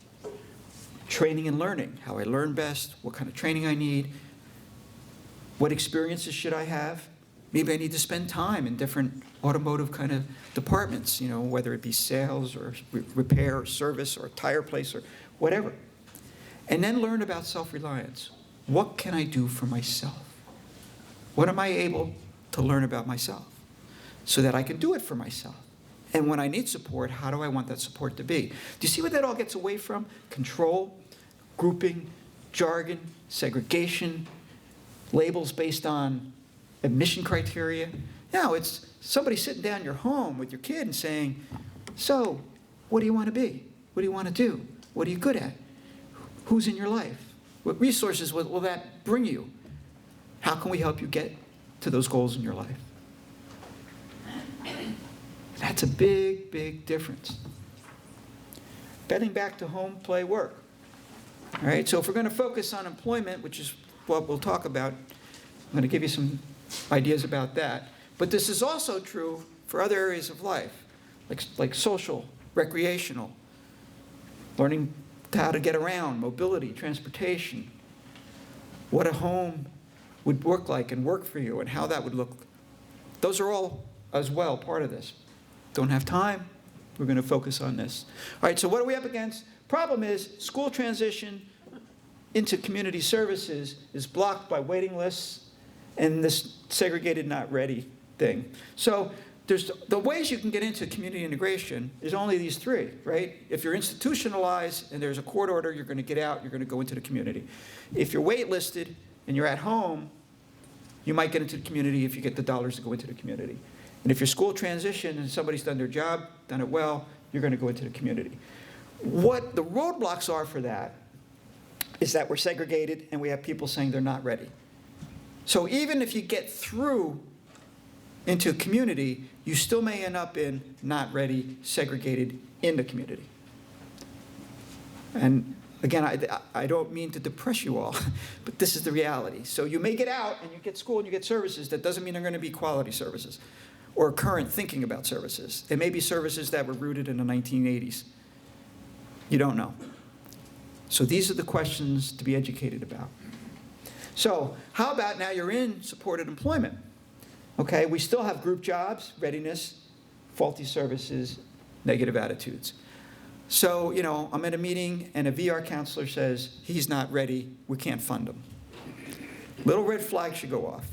Training and learning, how I learn best, what kind of training I need, what experiences should I have? Maybe I need to spend time in different automotive kind of departments, whether it be sales or repair or service or a tire place or whatever. And then learn about self-reliance. What can I do for myself? What am I able to learn about myself so that I can do it for myself? And when I need support, how do I want that support to be? Do you see what that all gets away from? Control, grouping, jargon, segregation, labels based on admission criteria. Now it's somebody sitting down in your home with your kid and saying, so what do you want to be? What do you want to do? What are you good at? Who's in your life? What resources will that bring you? How can we help you get to those goals in your life? That's a big, big difference. Getting back to home, play, work. All right, so if we're going to focus on employment, which is what we'll talk about, I'm going to give you some ideas about that. But this is also true for other areas of life, like social, recreational, learning how to get around, mobility, transportation, what a home would work like and work for you and how that would look. Those are all, as well, part of this. Don't have time. We're going to focus on this. All right, so what are we up against? Problem is school transition into community services is blocked by waiting lists and this segregated not ready thing. So there's the ways you can get into community integration is only these three, right? If you're institutionalized and there's a court order, you're going to get out, you're going to go into the community. If you're waitlisted and you're at home, you might get into the community if you get the dollars to go into the community. And if you're school transition and somebody's done their job, done it well, you're going to go into the community. What the roadblocks are for that is that we're segregated and we have people saying they're not ready. So even if you get through into a community, you still may end up in not ready, segregated in the community. And again, I don't mean to depress you all, but this is the reality. So you may get out and you get school and you get services. That doesn't mean they're going to be quality services or current thinking about services. They may be services that were rooted in the 1980s. You don't know. So these are the questions to be educated about. So how about now you're in supported employment? Okay, we still have group jobs, readiness, faulty services, negative attitudes. So, I'm at a meeting and a VR counselor says, he's not ready, we can't fund him. Little red flag should go off.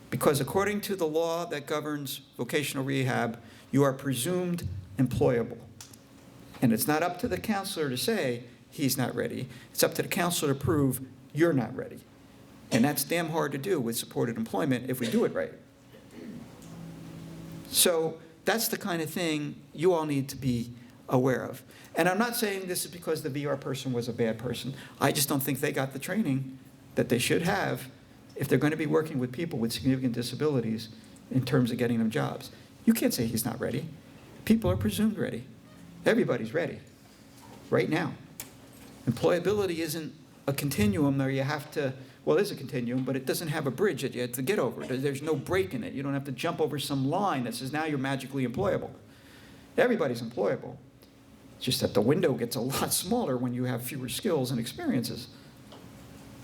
Because according to the law that governs vocational rehab, you are presumed employable. And it's not up to the counselor to say he's not ready. It's up to the counselor to prove you're not ready. And that's damn hard to do with supported employment if we do it right. So that's the kind of thing you all need to be aware of. And I'm not saying this is because the VR person was a bad person. I just don't think they got the training that they should have if they're going to be working with people with significant disabilities in terms of getting them jobs. You can't say he's not ready. People are presumed ready. Everybody's ready right now. Employability isn't a continuum where you have to, well, it is a continuum, but it doesn't have a bridge that you have to get over. There's no break in it. You don't have to jump over some line that says now you're magically employable. Everybody's employable. It's just that the window gets a lot smaller when you have fewer skills and experiences,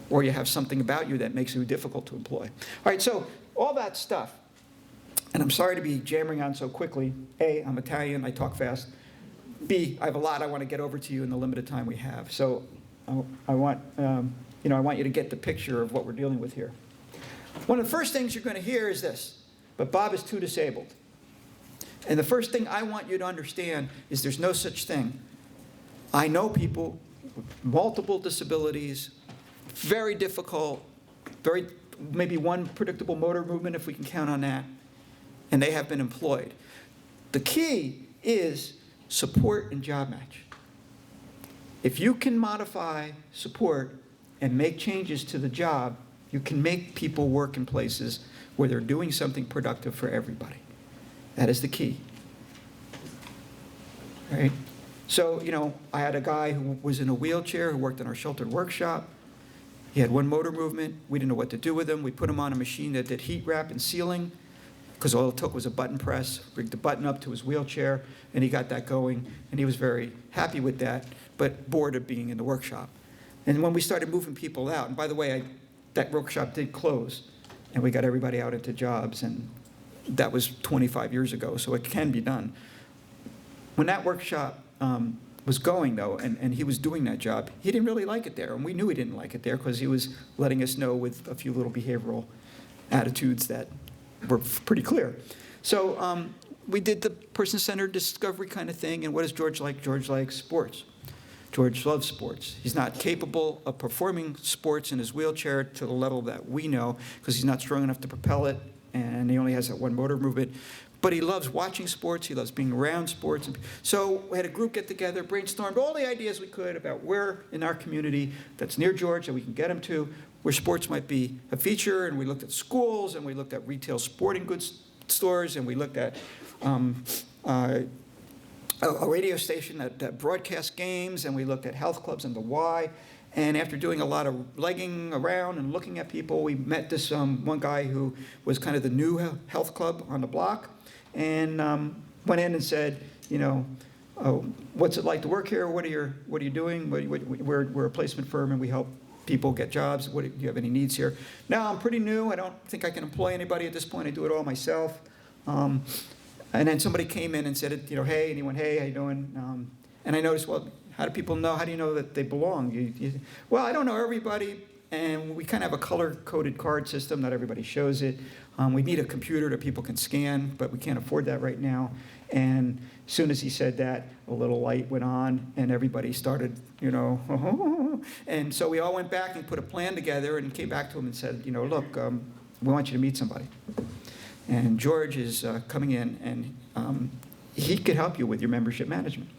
or you have something about you that makes you difficult to employ. All right, so all that stuff, and I'm sorry to be jammering on so quickly. A, I'm Italian, I talk fast. B, I have a lot I want to get over to you in the limited time we have. So I want you to get the picture of what we're dealing with here. One of the first things you're going to hear is this, but Bob is too disabled. And the first thing I want you to understand is there's no such thing. I know people with multiple disabilities, very difficult, very maybe one predictable motor movement if we can count on that. And they have been employed. The key is support and job match. If you can modify support and make changes to the job, you can make people work in places where they're doing something productive for everybody. That is the key. Right? So, I had a guy who was in a wheelchair who worked in our sheltered workshop. He had one motor movement. We didn't know what to do with him. We put him on a machine that did heat wrap and sealing, because all it took was a button press, rigged the button up to his wheelchair, and he got that going, and he was very happy with that, but bored of being in the workshop. And when we started moving people out, and by the way, that workshop did close, and we got everybody out into jobs, and that was 25 years ago, so it can be done. When that workshop was going, though, and he was doing that job, he didn't really like it there, and we knew he didn't like it there because he was letting us know with a few little behavioral attitudes that were pretty clear. So we did the person-centered discovery kind of thing, and what does George like? George likes sports. George loves sports. He's not capable of performing sports in his wheelchair to the level that we know, because he's not strong enough to propel it, and he only has that one motor movement. But he loves watching sports. He loves being around sports. So we had a group get together, brainstormed all the ideas we could about where in our community that's near George that we can get him to, where sports might be a feature. And we looked at schools, and we looked at retail sporting goods stores, and we looked at a radio station that broadcast games, and we looked at health clubs and the why. And after doing a lot of legging around and looking at people, we met this one guy who was kind of the new health club on the block, and went in and said, what's it like to work here? What are you doing? We're a placement firm, and we help people get jobs. Do you have any needs here? No, I'm pretty new. I don't think I can employ anybody at this point. I do it all myself. And then somebody came in and said, hey, anyone, hey, how you doing? And I noticed, well, how do people know? How do you know that they belong? Well, I don't know everybody, and we kind of have a color-coded card system. Not everybody shows it. We need a computer that people can scan, but we can't afford that right now. And as soon as he said that, a little light went on, and everybody started, And so we all went back and put a plan together and came back to him and said, look, we want you to meet somebody. And George is coming in, and he could help you with your membership management.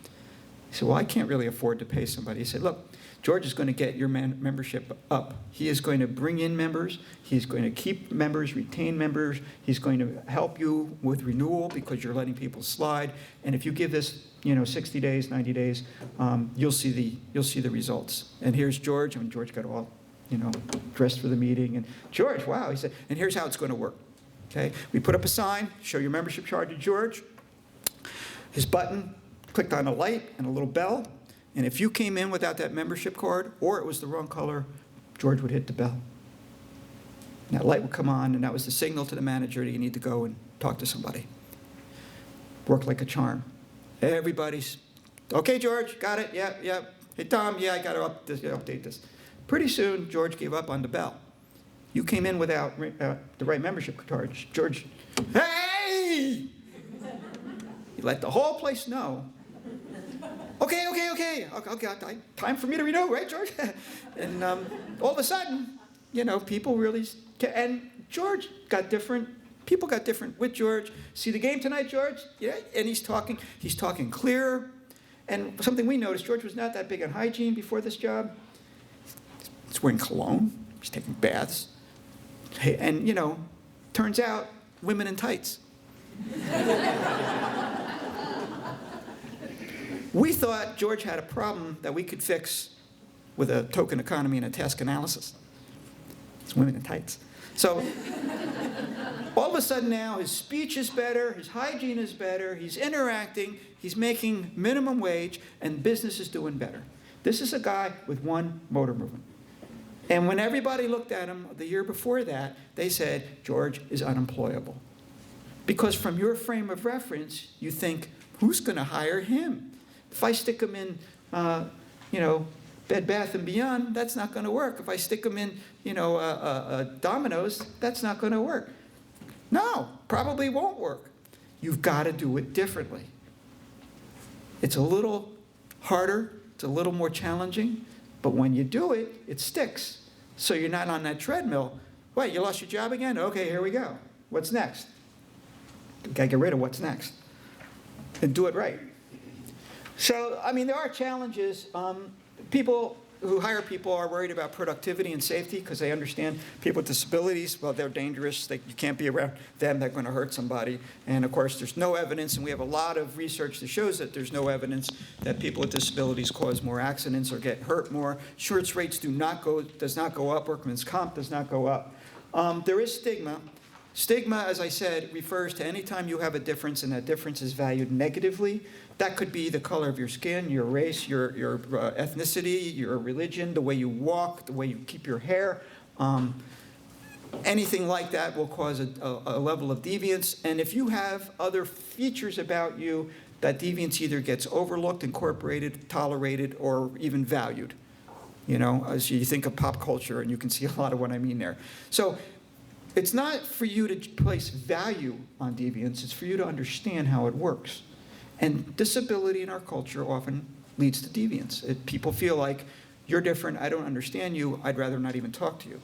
He said, well, I can't really afford to pay somebody. He said, look, George is going to get your membership up. He is going to bring in members. He's going to keep members, retain members. He's going to help you with renewal because you're letting people slide. And if you give this, 60 days, 90 days, you'll see the results. And here's George, and George got all, dressed for the meeting. And George, wow, he said, and here's how it's going to work. Okay, we put up a sign, show your membership card to George. His button clicked on a light and a little bell, and if you came in without that membership card, or it was the wrong color, George would hit the bell. And that light would come on, and that was the signal to the manager that you need to go and talk to somebody. Worked like a charm. Everybody's, okay, George, got it, yeah. Hey, Tom, yeah, I got to update this. Pretty soon, George gave up on the bell. You came in without the right membership card. George, hey! He let the whole place know. Okay. Time for me to renew, right, George? And all of a sudden, people really, and George got different. People got different with George. See the game tonight, George? Yeah, and he's talking clearer. And something we noticed, George was not that big on hygiene before this job. He's wearing cologne. He's taking baths. And, turns out, women in tights. We thought George had a problem that we could fix with a token economy and a task analysis. It's women in tights. So all of a sudden now, his speech is better, his hygiene is better, he's interacting, he's making minimum wage, and business is doing better. This is a guy with one motor movement. And when everybody looked at him the year before that, they said, George is unemployable. Because from your frame of reference, you think, who's going to hire him? If I stick him in, Bed Bath & Beyond, that's not going to work. If I stick him in, Domino's, that's not going to work. No, probably won't work. You've got to do it differently. It's a little harder. It's a little more challenging. But when you do it, it sticks. So you're not on that treadmill, Wait, you lost your job again? Okay, here we go. What's next? Got to get rid of what's next and do it right. So, I mean, there are challenges. People who hire people are worried about productivity and safety because they understand people with disabilities, well, they're dangerous. You can't be around them. They're going to hurt somebody. And, of course, there's no evidence, and we have a lot of research that shows that there's no evidence that people with disabilities cause more accidents or get hurt more. Insurance rates does not go up. Workman's comp does not go up. There is stigma. Stigma, as I said, refers to any time you have a difference and that difference is valued negatively. That could be the color of your skin, your race, your ethnicity, your religion, the way you walk, the way you keep your hair. Anything like that will cause a level of deviance. And if you have other features about you, that deviance either gets overlooked, incorporated, tolerated, or even valued. You know, as you think of pop culture, and you can see a lot of what I mean there. So it's not for you to place value on deviance, it's for you to understand how it works. And disability in our culture often leads to deviance. People feel like, you're different, I don't understand you, I'd rather not even talk to you.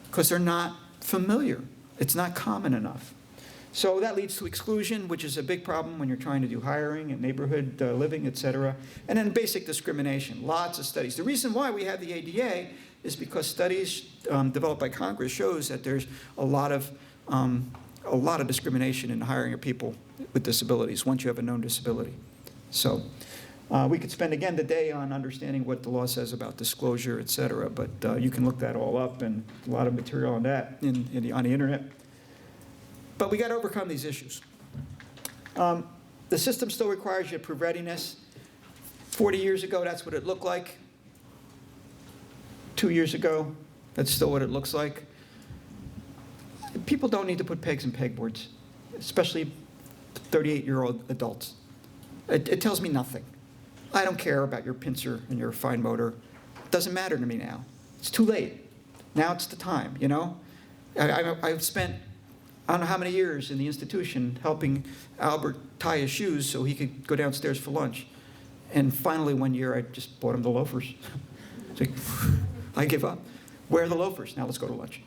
Because they're not familiar. It's not common enough. So that leads to exclusion, which is a big problem when you're trying to do hiring and neighborhood living, et cetera. And then basic discrimination, lots of studies. The reason why we have the ADA is because studies developed by Congress shows that there's a lot of discrimination in hiring of people with disabilities once you have a known disability. So we could spend again the day on understanding what the law says about disclosure, et cetera, but you can look that all up, and a lot of material on that on the internet. But we got to overcome these issues. The system still requires you to prove readiness. 40 years ago, that's what it looked like. 2 years ago, that's still what it looks like. People don't need to put pegs in pegboards, especially 38-year-old adults. It tells me nothing. I don't care about your pincer and your fine motor. It doesn't matter to me now. It's too late. Now it's the time, you know? I've spent I don't know how many years in the institution helping Albert tie his shoes so he could go downstairs for lunch. And finally one year I just bought him the loafers. It's like, I give up. Where are the loafers? Now let's go to lunch.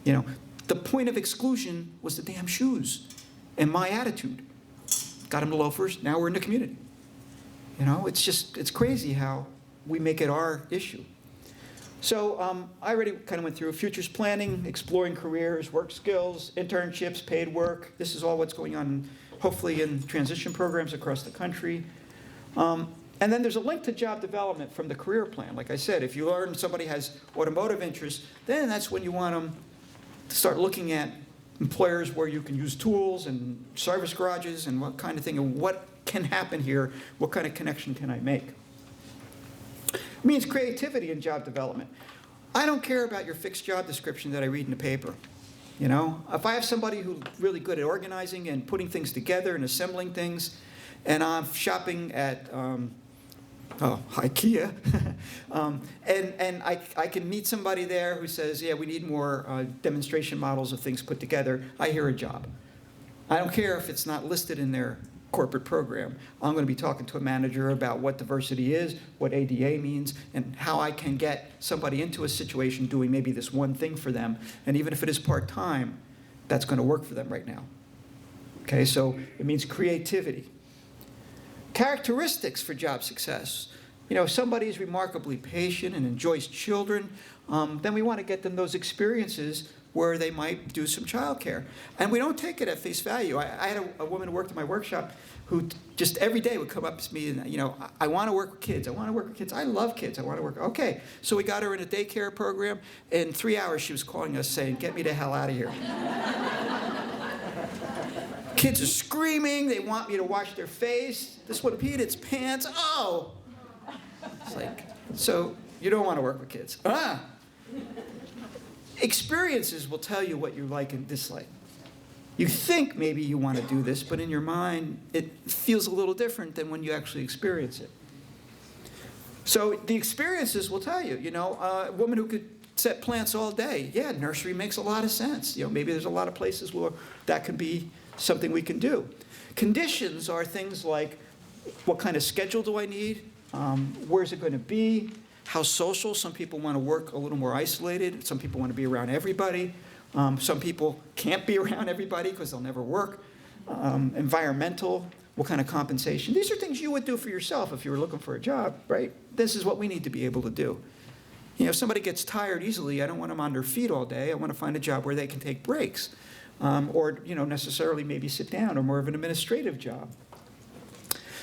You know, the point of exclusion was the damn shoes and my attitude. Got him the loafers, now we're in the community. You know, it's crazy how we make it our issue. So I already kind of went through futures planning, exploring careers, work skills, internships, paid work. This is all what's going on, hopefully, in transition programs across the country. And then there's a link to job development from the career plan. Like I said, if you learn somebody has automotive interests, then that's when you want them to start looking at employers where you can use tools and service garages and what kind of thing, and what can happen here, what kind of connection can I make? It means creativity in job development. I don't care about your fixed job description that I read in the paper. You know, if I have somebody who's really good at organizing and putting things together and assembling things, and I'm shopping at IKEA, and I can meet somebody there who says, yeah, we need more demonstration models of things put together, I hear a job. I don't care if it's not listed in their corporate program. I'm going to be talking to a manager about what diversity is, what ADA means, and how I can get somebody into a situation doing maybe this one thing for them. And even if it is part-time, that's going to work for them right now. Okay, so it means creativity. Characteristics for job success. You know, if somebody is remarkably patient and enjoys children, then we want to get them those experiences where they might do some childcare. And we don't take it at face value. I had a woman who worked in my workshop who just every day would come up to me and, you know, I want to work with kids. I want to work with kids. I love kids. I want to work. Okay. So we got her in a daycare program. In 3 hours, she was calling us saying, get me the hell out of here. Kids are screaming. They want me to wash their face. This one peed its pants. Oh. It's like, so you don't want to work with kids. Experiences will tell you what you like and dislike. You think maybe you want to do this, but in your mind, it feels a little different than when you actually experience it. So the experiences will tell you, you know, a woman who could set plants all day, yeah, nursery makes a lot of sense. You know, maybe there's a lot of places where that can be something we can do. Conditions are things like, what kind of schedule do I need? Where's it going to be? how social. Some people want to work a little more isolated. Some people want to be around everybody. Some people can't be around everybody because they'll never work. Environmental, what kind of compensation. These are things you would do for yourself if you were looking for a job, right? This is what we need to be able to do. You know, if somebody gets tired easily, I don't want them on their feet all day. I want to find a job where they can take breaks. Or, you know, necessarily maybe sit down, or more of an administrative job.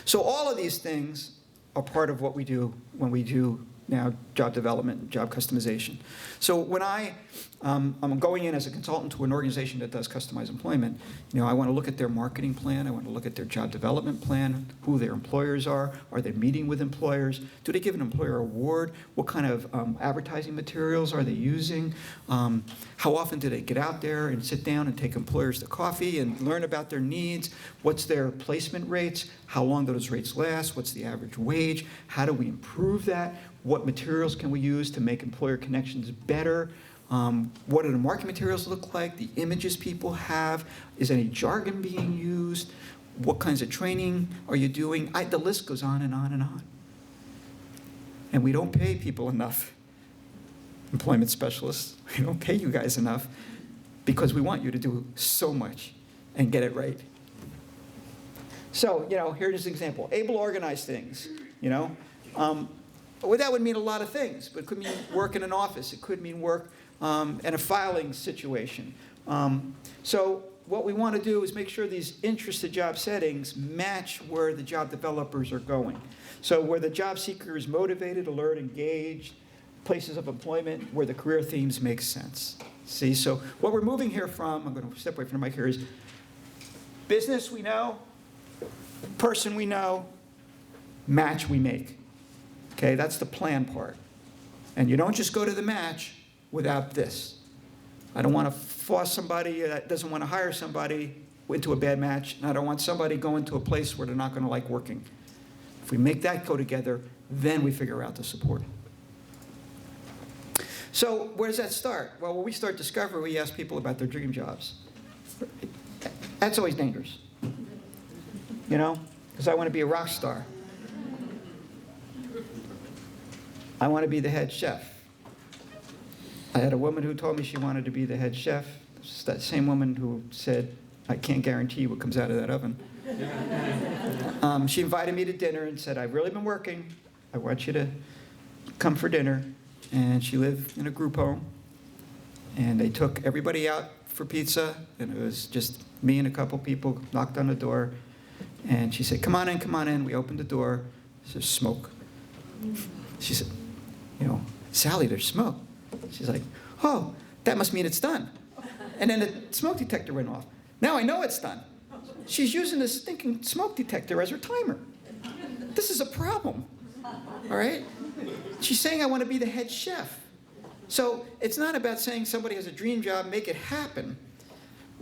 So all of these things are part of what we do when we do now job development, job customization. So when I'm going in as a consultant to an organization that does customized employment, you know, I want to look at their marketing plan, I want to look at their job development plan, who their employers are they meeting with employers, do they give an employer award, what kind of advertising materials are they using, how often do they get out there and sit down and take employers to coffee and learn about their needs, what's their placement rates, how long do those rates last, what's the average wage, how do we improve that, what materials can we use to make employer connections better? What do the marketing materials look like? The images people have? Is any jargon being used? What kinds of training are you doing? The list goes on and on and on. And we don't pay people enough, employment specialists. We don't pay you guys enough because we want you to do so much and get it right. So, you know, here's an example. Able organized things, you know. Well, that would mean a lot of things, but it could mean work in an office. It could mean work in a filing situation. So what we want to do is make sure these interested job settings match where the job developers are going. So where the job seeker is motivated, alert, engaged, places of employment, where the career themes make sense. See, so what we're moving here from, I'm going to step away from the mic here, is business we know, person we know, match we make. Okay, that's the plan part. And you don't just go to the match without this. I don't want to force somebody that doesn't want to hire somebody into a bad match, and I don't want somebody going to a place where they're not going to like working. If we make that go together, then we figure out the support. So where does that start? Well, when we start Discover, we ask people about their dream jobs. That's always dangerous, you know, because I want to be a rock star. I want to be the head chef. I had a woman who told me she wanted to be the head chef. It's that same woman who said, I can't guarantee what comes out of that oven. She invited me to dinner and said, I've really been working. I want you to come for dinner. And she lived in a group home. And they took everybody out for pizza. And it was just me and a couple people knocked on the door. And she said, come on in, come on in. We opened the door. There's smoke. She said, you know, Sally, there's smoke. She's like, oh, that must mean it's done. And then the smoke detector went off. Now I know it's done. She's using this stinking smoke detector as her timer. This is a problem, all right? She's saying I want to be the head chef. So it's not about saying somebody has a dream job, make it happen,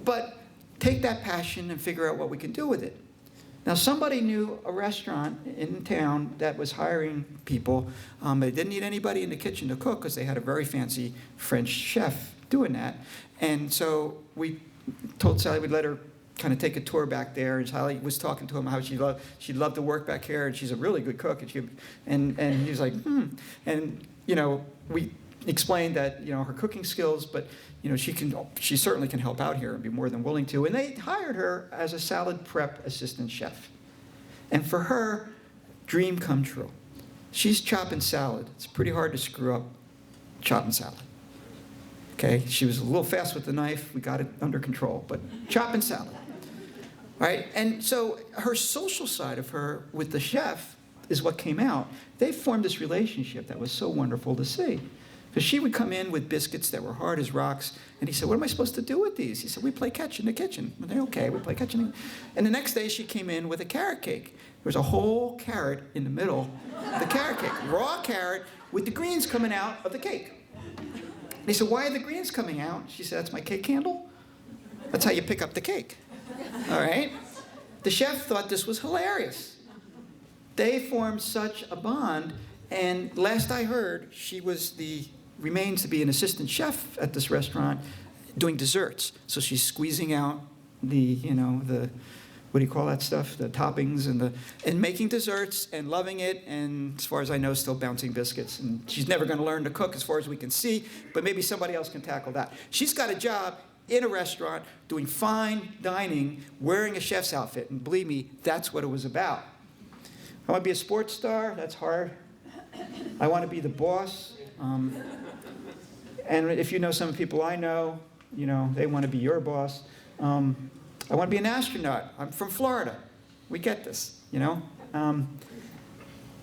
but take that passion and figure out what we can do with it. Now, somebody knew a restaurant in town that was hiring people. They didn't need anybody in the kitchen to cook because they had a very fancy French chef doing that. And so we told Sally we'd let her kind of take a tour back there. And Sally was talking to him how she'd love to work back here, and she's a really good cook. And he was like, And, you know, we explained that, you know, her cooking skills, but you know, she certainly can help out here and be more than willing to. And they hired her as a salad prep assistant chef. And for her, dream come true. She's chopping salad. It's pretty hard to screw up chopping salad. Okay, she was a little fast with the knife. We got it under control, but chopping salad. All right, and so her social side of her with the chef is what came out. They formed this relationship that was so wonderful to see. Because she would come in with biscuits that were hard as rocks, and he said, what am I supposed to do with these? He said, we play catch in the kitchen. And they're okay, we play catch in the kitchen. And the next day she came in with a carrot cake. There was a whole carrot in the middle of the carrot cake, raw carrot with the greens coming out of the cake. And he said, why are the greens coming out? She said, that's my cake candle. That's how you pick up the cake. All right? The chef thought this was hilarious. They formed such a bond, and last I heard, she remains to be an assistant chef at this restaurant doing desserts. So she's squeezing out the what do you call that stuff? The toppings and making desserts and loving it, and as far as I know, still bouncing biscuits. And she's never going to learn to cook as far as we can see, but maybe somebody else can tackle that. She's got a job in a restaurant doing fine dining, wearing a chef's outfit, and believe me, that's what it was about. I want to be a sports star. That's hard. I want to be the boss. And if you know some people I know, they want to be your boss. I want to be an astronaut. I'm from Florida. We get this,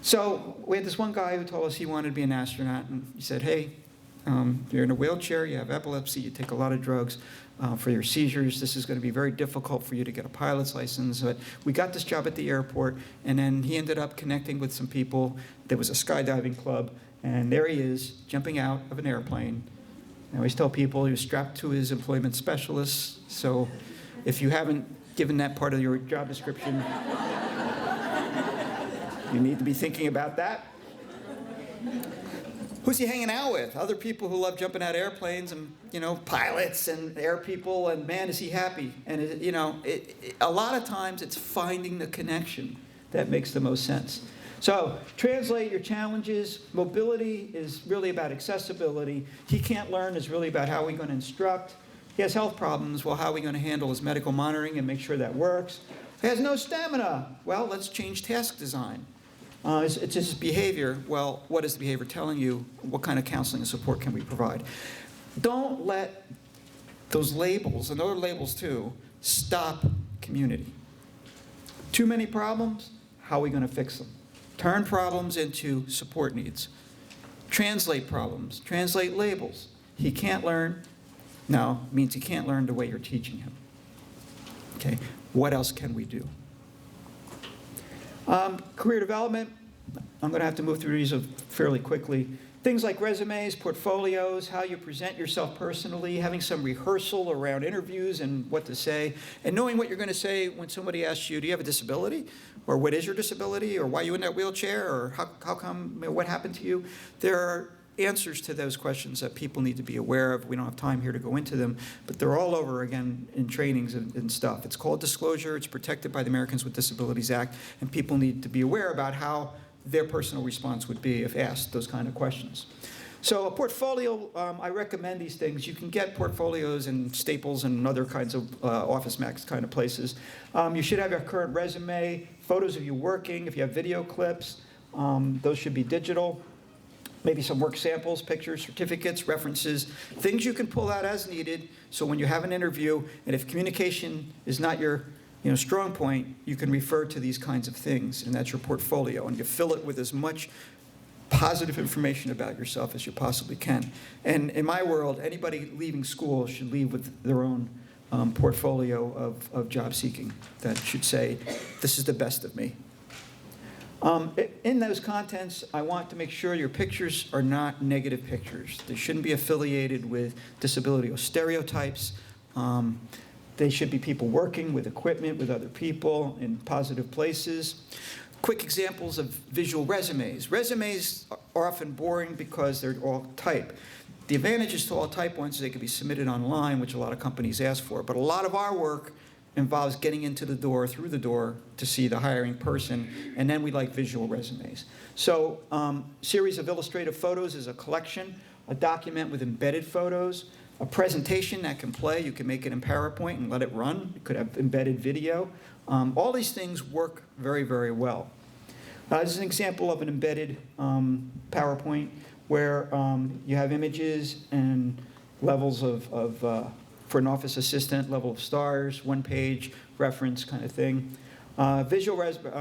So we had this one guy who told us he wanted to be an astronaut, and he said, hey, you're in a wheelchair, you have epilepsy, you take a lot of drugs for your seizures. This is going to be very difficult for you to get a pilot's license. But we got this job at the airport, and then he ended up connecting with some people. There was a skydiving club, and there he is, jumping out of an airplane. I always tell people he was strapped to his employment specialist, so if you haven't given that part of your job description, you need to be thinking about that. Who's he hanging out with? Other people who love jumping out of airplanes and, pilots and air people, and man, is he happy. And, a lot of times it's finding the connection that makes the most sense. So translate your challenges. Mobility is really about accessibility. He can't learn is really about how we're going to instruct. He has health problems. Well, how are we going to handle his medical monitoring and make sure that works? He has no stamina. Well, let's change task design. It's his behavior. Well, what is the behavior telling you? What kind of counseling and support can we provide? Don't let those labels, and other labels too, stop community. Too many problems? How are we going to fix them? Turn problems into support needs. Translate problems. Translate labels. He can't learn. No, means he can't learn the way you're teaching him. Okay, what else can we do? Career development. I'm going to have to move through these fairly quickly. Things like resumes, portfolios, how you present yourself personally, having some rehearsal around interviews and what to say, and knowing what you're going to say when somebody asks you, do you have a disability? Or what is your disability? Or why are you in that wheelchair? Or how come, what happened to you? There are answers to those questions that people need to be aware of. We don't have time here to go into them, but they're all over, again, in trainings and stuff. It's called disclosure. It's protected by the Americans with Disabilities Act, and people need to be aware about how their personal response would be if asked those kind of questions. So a portfolio, I recommend these things. You can get portfolios in Staples and other kinds of Office Max kind of places. You should have your current resume, photos of you working. If you have video clips, those should be digital. Maybe some work samples, pictures, certificates, references, things you can pull out as needed, so when you have an interview, and if communication is not your strong point, you can refer to these kinds of things, and that's your portfolio, and you fill it with as much positive information about yourself as you possibly can. And in my world, anybody leaving school should leave with their own portfolio of job seeking that should say, this is the best of me. In those contents, I want to make sure your pictures are not negative pictures. They shouldn't be affiliated with disability or stereotypes. They should be people working with equipment, with other people, in positive places. Quick examples of visual resumes. Resumes are often boring because they're all type. The advantages to all type ones is they can be submitted online, which a lot of companies ask for. But a lot of our work involves getting into the door, through the door, to see the hiring person, and then we like visual resumes. So series of illustrative photos is a collection, a document with embedded photos, a presentation that can play. You can make it in PowerPoint and let it run. You could have embedded video. All these things work very, very well. This is an example of an embedded PowerPoint where you have images and levels for an office assistant, level of stars, one page, reference kind of thing. Visual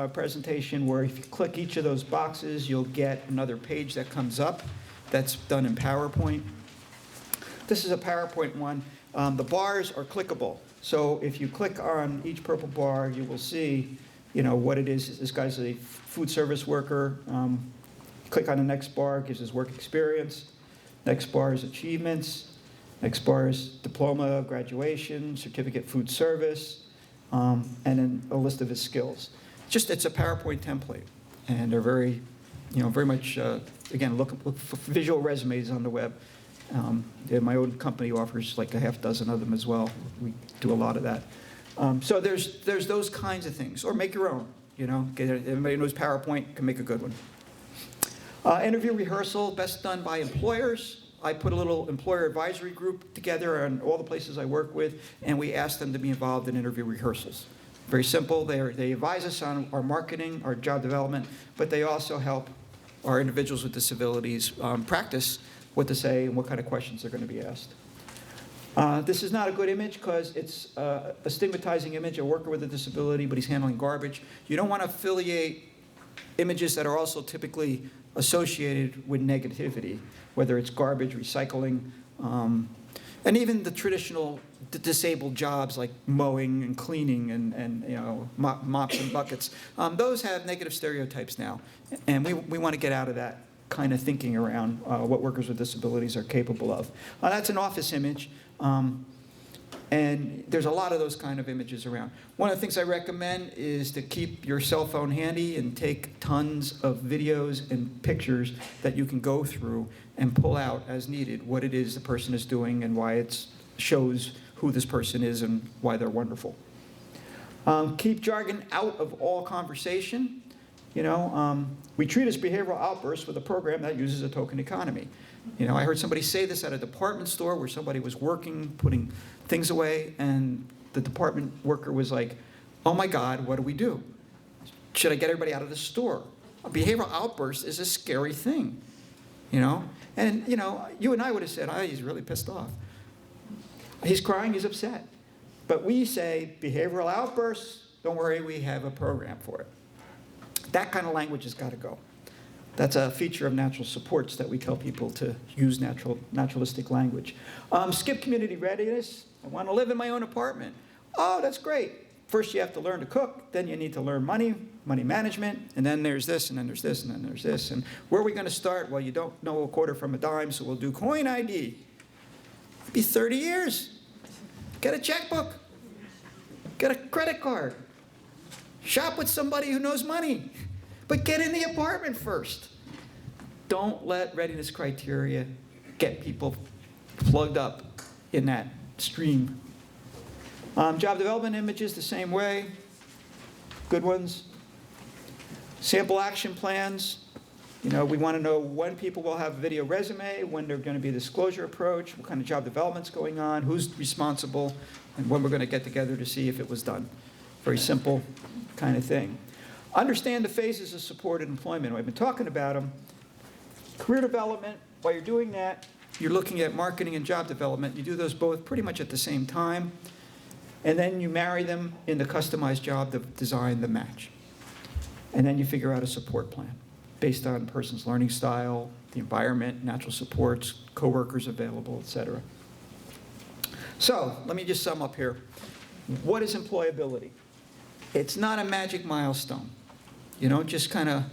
presentation where if you click each of those boxes, you'll get another page that comes up that's done in PowerPoint. This is a PowerPoint one. The bars are clickable. So if you click on each purple bar, you will see what it is. This guy's a food service worker. Click on the next bar, gives his work experience. Next bar is achievements. Next bar is diploma, graduation, certificate, food service, and then a list of his skills. It's a PowerPoint template, and they're very much, again, look for visual resumes on the web. My own company offers like a half dozen of them as well. We do a lot of that. So there's those kinds of things. Or make your own, you know. Everybody knows PowerPoint, can make a good one. Interview rehearsal, best done by employers. I put a little employer advisory group together on all the places I work with, and we asked them to be involved in interview rehearsals. Very simple. They advise us on our marketing, our job development, but they also help our individuals with disabilities practice what to say and what kind of questions they're going to be asked. This is not a good image because it's a stigmatizing image, a worker with a disability, but he's handling garbage. You don't want to affiliate images that are also typically associated with negativity, whether it's garbage, recycling, and even the traditional disabled jobs like mowing and cleaning and you know, mops and buckets. Those have negative stereotypes now, and we want to get out of that kind of thinking around what workers with disabilities are capable of. That's an office image. And there's a lot of those kind of images around. One of the things I recommend is to keep your cell phone handy and take tons of videos and pictures that you can go through and pull out as needed what it is the person is doing and why it shows who this person is and why they're wonderful. Keep jargon out of all conversation. You know, we treat as behavioral outbursts with a program that uses a token economy. You know, I heard somebody say this at a department store where somebody was working, putting things away, and the department worker was like, oh my God, what do we do? Should I get everybody out of the store? A behavioral outburst is a scary thing, you know? And, you know, you and I would have said, oh, he's really pissed off. He's crying, he's upset. But we say, behavioral outbursts, don't worry, we have a program for it. That kind of language has got to go. That's a feature of natural supports that we tell people to use naturalistic language. Skip community readiness. I want to live in my own apartment. Oh, that's great. First you have to learn to cook, then you need to learn money management, and then there's this, and then there's this, and then there's this. And where are we going to start? Well, you don't know a quarter from a dime, so we'll do coin ID. It'll be 30 years. Get a checkbook. Get a credit card. Shop with somebody who knows money. But get in the apartment first. Don't let readiness criteria get people plugged up in that stream. Job development images the same way. Good ones. Sample action plans. You know, we want to know when people will have a video resume, when they're going to be a disclosure approach, what kind of job development's going on, who's responsible, and when we're going to get together to see if it was done. Very simple kind of thing. Understand the phases of supported employment. I've been talking about them. Career development, while you're doing that, you're looking at marketing and job development. You do those both pretty much at the same time. And then you marry them in the customized job design, the match. And then you figure out a support plan based on the person's learning style, the environment, natural supports, coworkers available, et cetera. So let me just sum up here. What is employability? It's not a magic milestone. You don't just kind of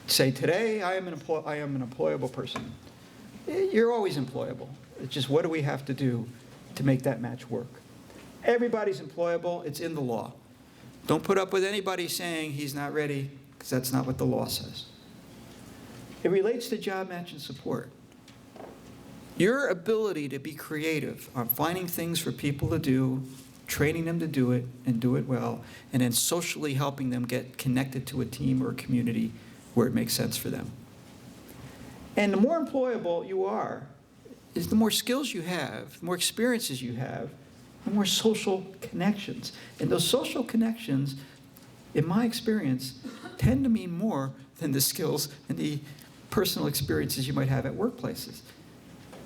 say, today I am an employable person. You're always employable. It's just what do we have to do to make that match work? Everybody's employable. It's in the law. Don't put up with anybody saying he's not ready, because that's not what the law says. It relates to job match and support. Your ability to be creative on finding things for people to do, training them to do it and do it well, and then socially helping them get connected to a team or a community where it makes sense for them. And the more employable you are, is the more skills you have, the more experiences you have, the more social connections. And those social connections, in my experience, tend to mean more than the skills and the personal experiences you might have at workplaces.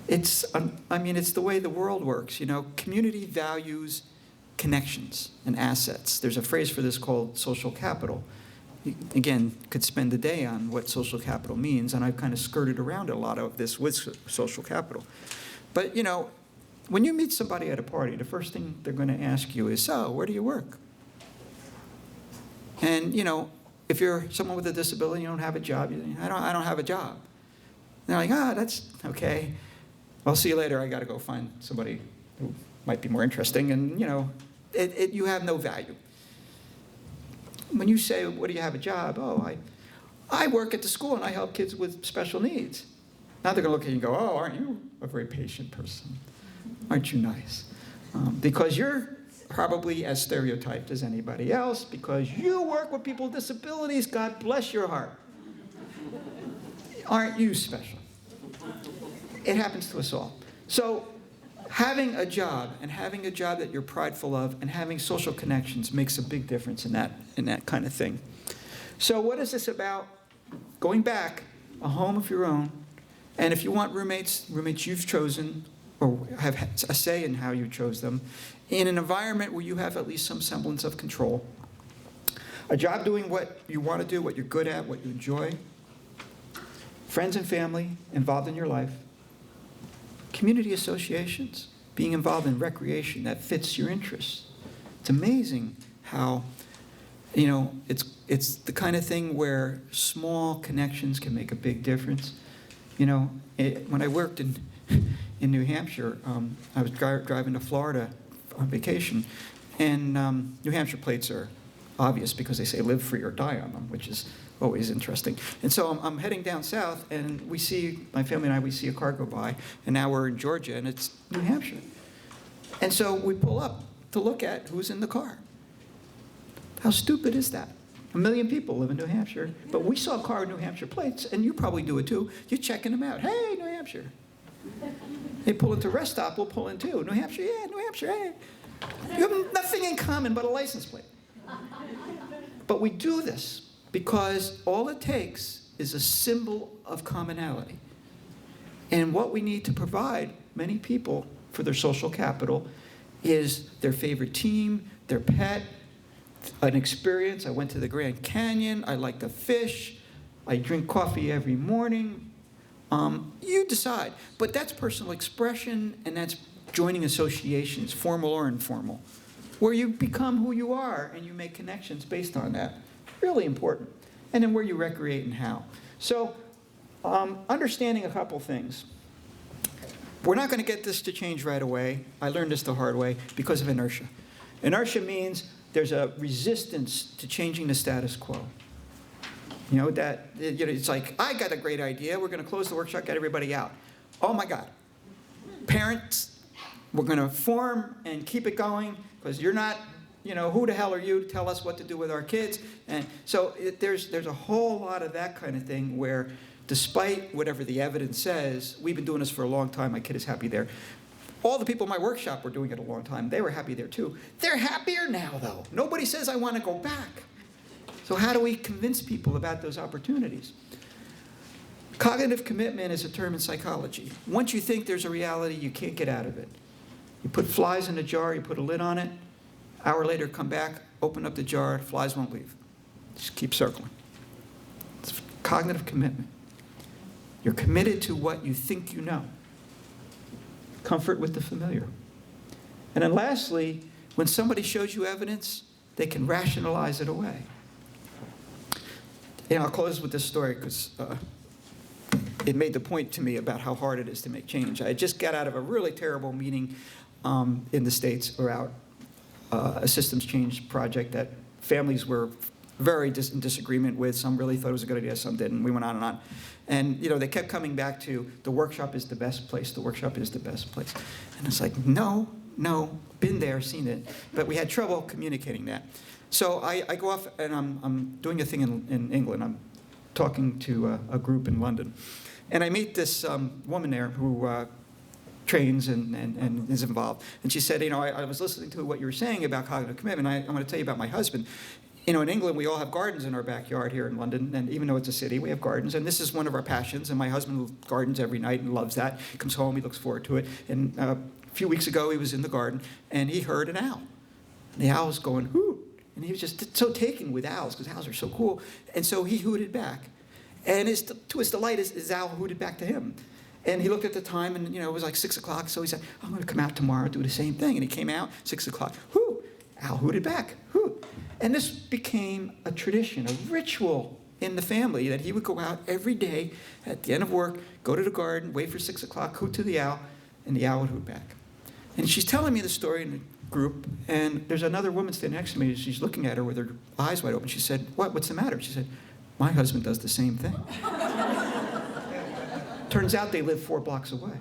It's the way the world works. You know, community values connections and assets. There's a phrase for this called social capital. You, again, could spend a day on what social capital means, and I've kind of skirted around a lot of this with social capital. But, you know, when you meet somebody at a party, the first thing they're going to ask you is, so, where do you work? And, you know, if you're someone with a disability, you don't have a job, you think, I don't have a job. And they're like, that's okay. I'll see you later. I got to go find somebody who might be more interesting. And, you know, you have no value. When you say, what do you have a job? Oh, I work at the school and I help kids with special needs. Now they're going to look at you and go, oh, aren't you a very patient person? Aren't you nice? Because you're probably as stereotyped as anybody else because you work with people with disabilities. God bless your heart. Aren't you special? It happens to us all. So having a job and having a job that you're prideful of and having social connections makes a big difference in that kind of thing. So what is this about? Going back, a home of your own, and if you want roommates you've chosen or have a say in how you chose them, in an environment where you have at least some semblance of control, a job doing what you want to do, what you're good at, what you enjoy, friends and family involved in your life, community associations, being involved in recreation that fits your interests. It's amazing how, it's the kind of thing where small connections can make a big difference. When I worked in New Hampshire, I was driving to Florida on vacation, and New Hampshire plates are obvious because they say live free or die on them, which is always interesting. And so I'm heading down south, and my family and I, we see a car go by, and now we're in Georgia, and it's New Hampshire. And so we pull up to look at who's in the car. How stupid is that? 1 million people live in New Hampshire, but we saw a car with New Hampshire plates, and you probably do it too. You're checking them out. Hey, New Hampshire. They pull into a rest stop, we'll pull in too. New Hampshire, yeah, New Hampshire, hey. You have nothing in common but a license plate. But we do this because all it takes is a symbol of commonality. And what we need to provide many people for their social capital is their favorite team, their pet, an experience. I went to the Grand Canyon. I like to fish. I drink coffee every morning. You decide. But that's personal expression, and that's joining associations, formal or informal, where you become who you are and you make connections based on that. Really important. And then where you recreate and how. So understanding a couple things. We're not going to get this to change right away. I learned this the hard way because of inertia. Inertia means there's a resistance to changing the status quo. It's like, I got a great idea. We're going to close the workshop, get everybody out. Oh my God. Parents, we're going to form and keep it going because you're not, who the hell are you to tell us what to do with our kids? And so there's a whole lot of that kind of thing where despite whatever the evidence says, we've been doing this for a long time. My kid is happy there. All the people in my workshop were doing it a long time. They were happy there too. They're happier now though. Nobody says I want to go back. So how do we convince people about those opportunities? Cognitive commitment is a term in psychology. Once you think there's a reality, you can't get out of it. You put flies in a jar, you put a lid on it, hour later come back, open up the jar, flies won't leave. Just keep circling. It's cognitive commitment. You're committed to what you think you know. Comfort with the familiar. And then lastly, when somebody shows you evidence, they can rationalize it away. I'll close with this story because it made the point to me about how hard it is to make change. I just got out of a really terrible meeting in the States about a systems change project that families were very in disagreement with. Some really thought it was a good idea, some didn't. We went on and on. And they kept coming back to the workshop is the best place, the workshop is the best place. And it's like, no, been there, seen it. But we had trouble communicating that. So I go off and I'm doing a thing in England. I'm talking to a group in London. And I meet this woman there who trains and is involved. And she said, I was listening to what you were saying about cognitive commitment. I'm going to tell you about my husband. In England, we all have gardens in our backyard here in London, and even though it's a city, we have gardens, and this is one of our passions, and my husband gardens every night and loves that. He comes home, he looks forward to it, and a few weeks ago, he was in the garden, and he heard an owl. And the owl was going, hoot, and he was just so taken with owls, because owls are so cool, and so he hooted back. And to his delight, his owl hooted back to him. And he looked at the time, and it was like 6 o'clock, so he said, I'm going to come out tomorrow and do the same thing. And he came out, 6 o'clock, hoot, owl hooted back, hoot. And this became a tradition, a ritual in the family, that he would go out every day at the end of work, go to the garden, wait for 6 o'clock, hoot to the owl, and the owl would hoot back. And she's telling me the story in the group, and there's another woman standing next to me. She's looking at her with her eyes wide open. She said, what's the matter? She said, my husband does the same thing. Turns out they live 4 blocks away.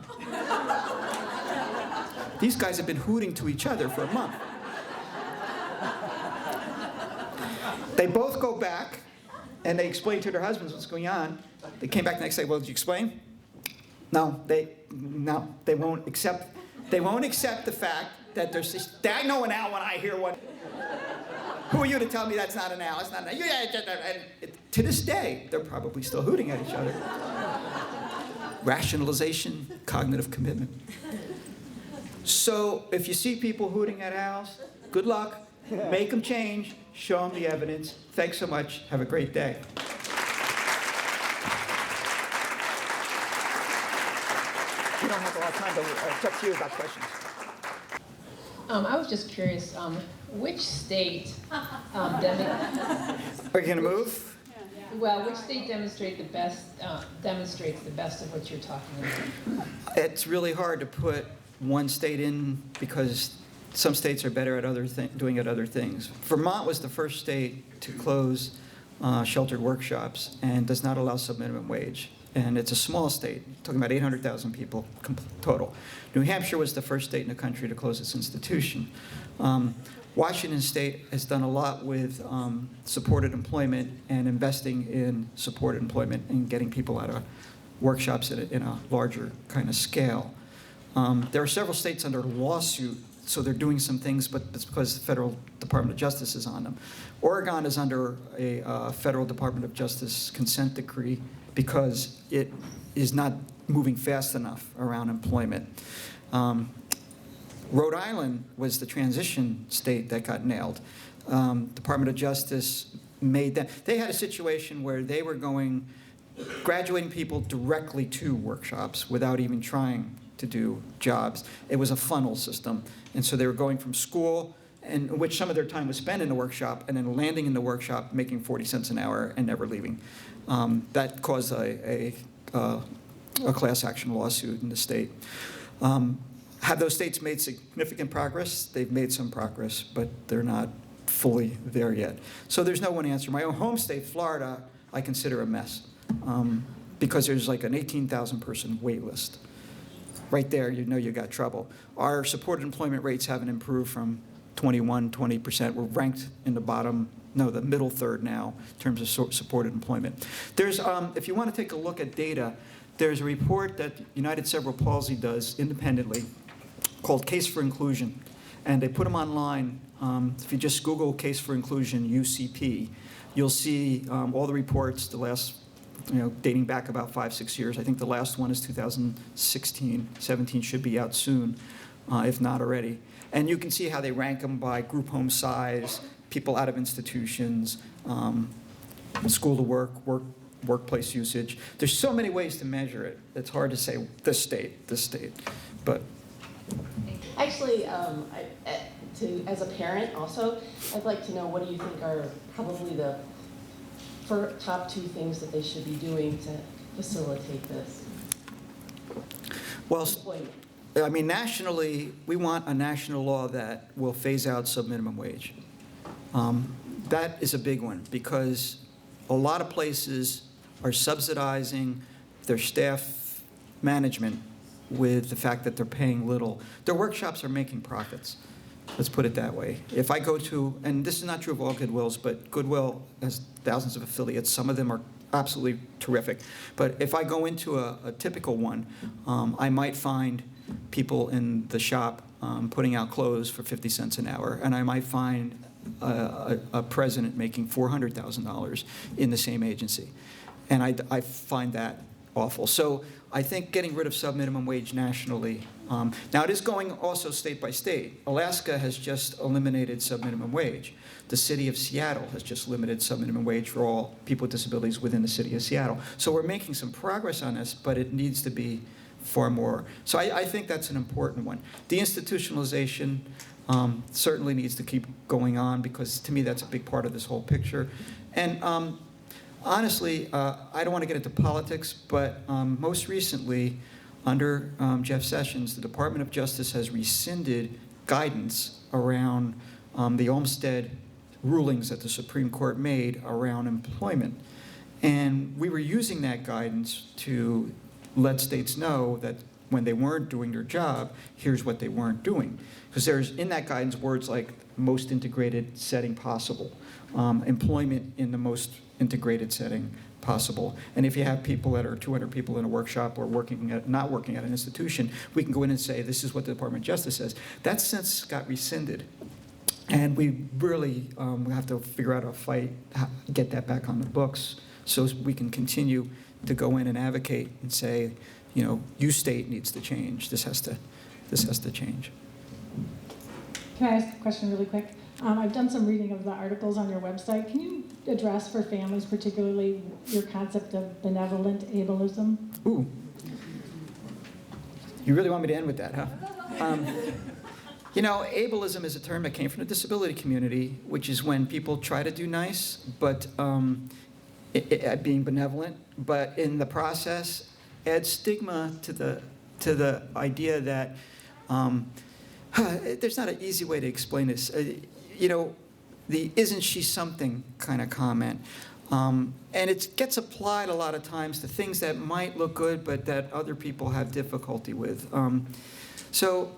These guys have been hooting to each other for a month. They both go back, and they explain to their husbands what's going on. They came back the next day, well, did you explain? No, they won't accept the fact that there's this, I know an owl when I hear one. Who are you to tell me that's not an owl? It's not an owl. And to this day, they're probably still hooting at each other. Rationalization, cognitive commitment. So if you see people hooting at owls, good luck. Make them change. Show them the evidence. Thanks so much. Have a great day. We don't have a lot of time, but it's up to you about questions. I was just curious, which state, Are you going to move? which state demonstrates the best of what you're talking about? It's really hard to put one state in because some states are better at doing other things. Vermont was the first state to close sheltered workshops and does not allow sub-minimum wage. And it's a small state, talking about 800,000 people total. New Hampshire was the first state in the country to close its institution. Washington State has done a lot with supported employment and investing in supported employment and getting people out of workshops in a larger kind of scale. There are several states under lawsuit, so they're doing some things, but it's because the Federal Department of Justice is on them. Oregon is under a Federal Department of Justice consent decree because it is not moving fast enough around employment. Rhode Island was the transition state that got nailed. Department of Justice made that. They had a situation where they were graduating people directly to workshops without even trying to do jobs. It was a funnel system. And so they were going from school, in which some of their time was spent in the workshop, and then landing in the workshop, making 40 cents an hour and never leaving. That caused a class action lawsuit in the state. Have those states made significant progress? They've made some progress, but they're not fully there yet. So there's no one answer. My own home state, Florida, I consider a mess because there's like an 18,000 person wait list. Right there, you know you got trouble. Our supported employment rates haven't improved from 20%. We're ranked in the middle third now in terms of supported employment. There's, if you want to take a look at data, there's a report that United Cerebral Palsy does independently called Case for Inclusion, and they put them online. If you just Google Case for Inclusion, UCP, you'll see all the reports, the last, dating back about 5-6 years. I think the last one is 2016, 17 should be out soon, if not already. And you can see how they rank them by group home size, people out of institutions, school to work, workplace usage. There's so many ways to measure it. It's hard to say this state, but. Actually, as a parent also, I'd like to know what do you think are probably the top 2 things that they should be doing to facilitate this? Well, employment? I mean, nationally, we want a national law that will phase out subminimum wage. That is a big one because a lot of places are subsidizing their staff management with the fact that they're paying little. Their workshops are making profits. Let's put it that way. If I go to, and this is not true of all Goodwills, but Goodwill has thousands of affiliates. Some of them are absolutely terrific. But if I go into a typical one, I might find people in the shop putting out clothes for 50 cents an hour, and I might find a president making $400,000 in the same agency. And I find that awful. So I think getting rid of subminimum wage nationally. Now it is going also state by state. Alaska has just eliminated subminimum wage. The city of Seattle has just limited subminimum wage for all people with disabilities within the city of Seattle. So we're making some progress on this, but it needs to be far more. So I think that's an important one. Deinstitutionalization certainly needs to keep going on because to me that's a big part of this whole picture. And honestly, I don't want to get into politics, but most recently, under Jeff Sessions, the Department of Justice has rescinded guidance around the Olmstead rulings that the Supreme Court made around employment. And we were using that guidance to let states know that when they weren't doing their job, here's what they weren't doing. Because there's, in that guidance, words like most integrated setting possible, employment in the most integrated setting possible. And if you have people that are 200 people in a workshop or not working at an institution, we can go in and say, this is what the Department of Justice says. That since got rescinded. And we really have to figure out a fight, get that back on the books so we can continue to go in and advocate and say, you know, you state needs to change. This has to change. Can I ask a question really quick? I've done some reading of the articles on your website. Can you address for families, particularly your concept of benevolent ableism? Ooh. You really want me to end with that, huh? You know, ableism is a term that came from the disability community, which is when people try to do nice, but being benevolent, but in the process adds stigma to the idea that there's not an easy way to explain this. You know, the "isn't she something" kind of comment. And it gets applied a lot of times to things that might look good, but that other people have difficulty with. So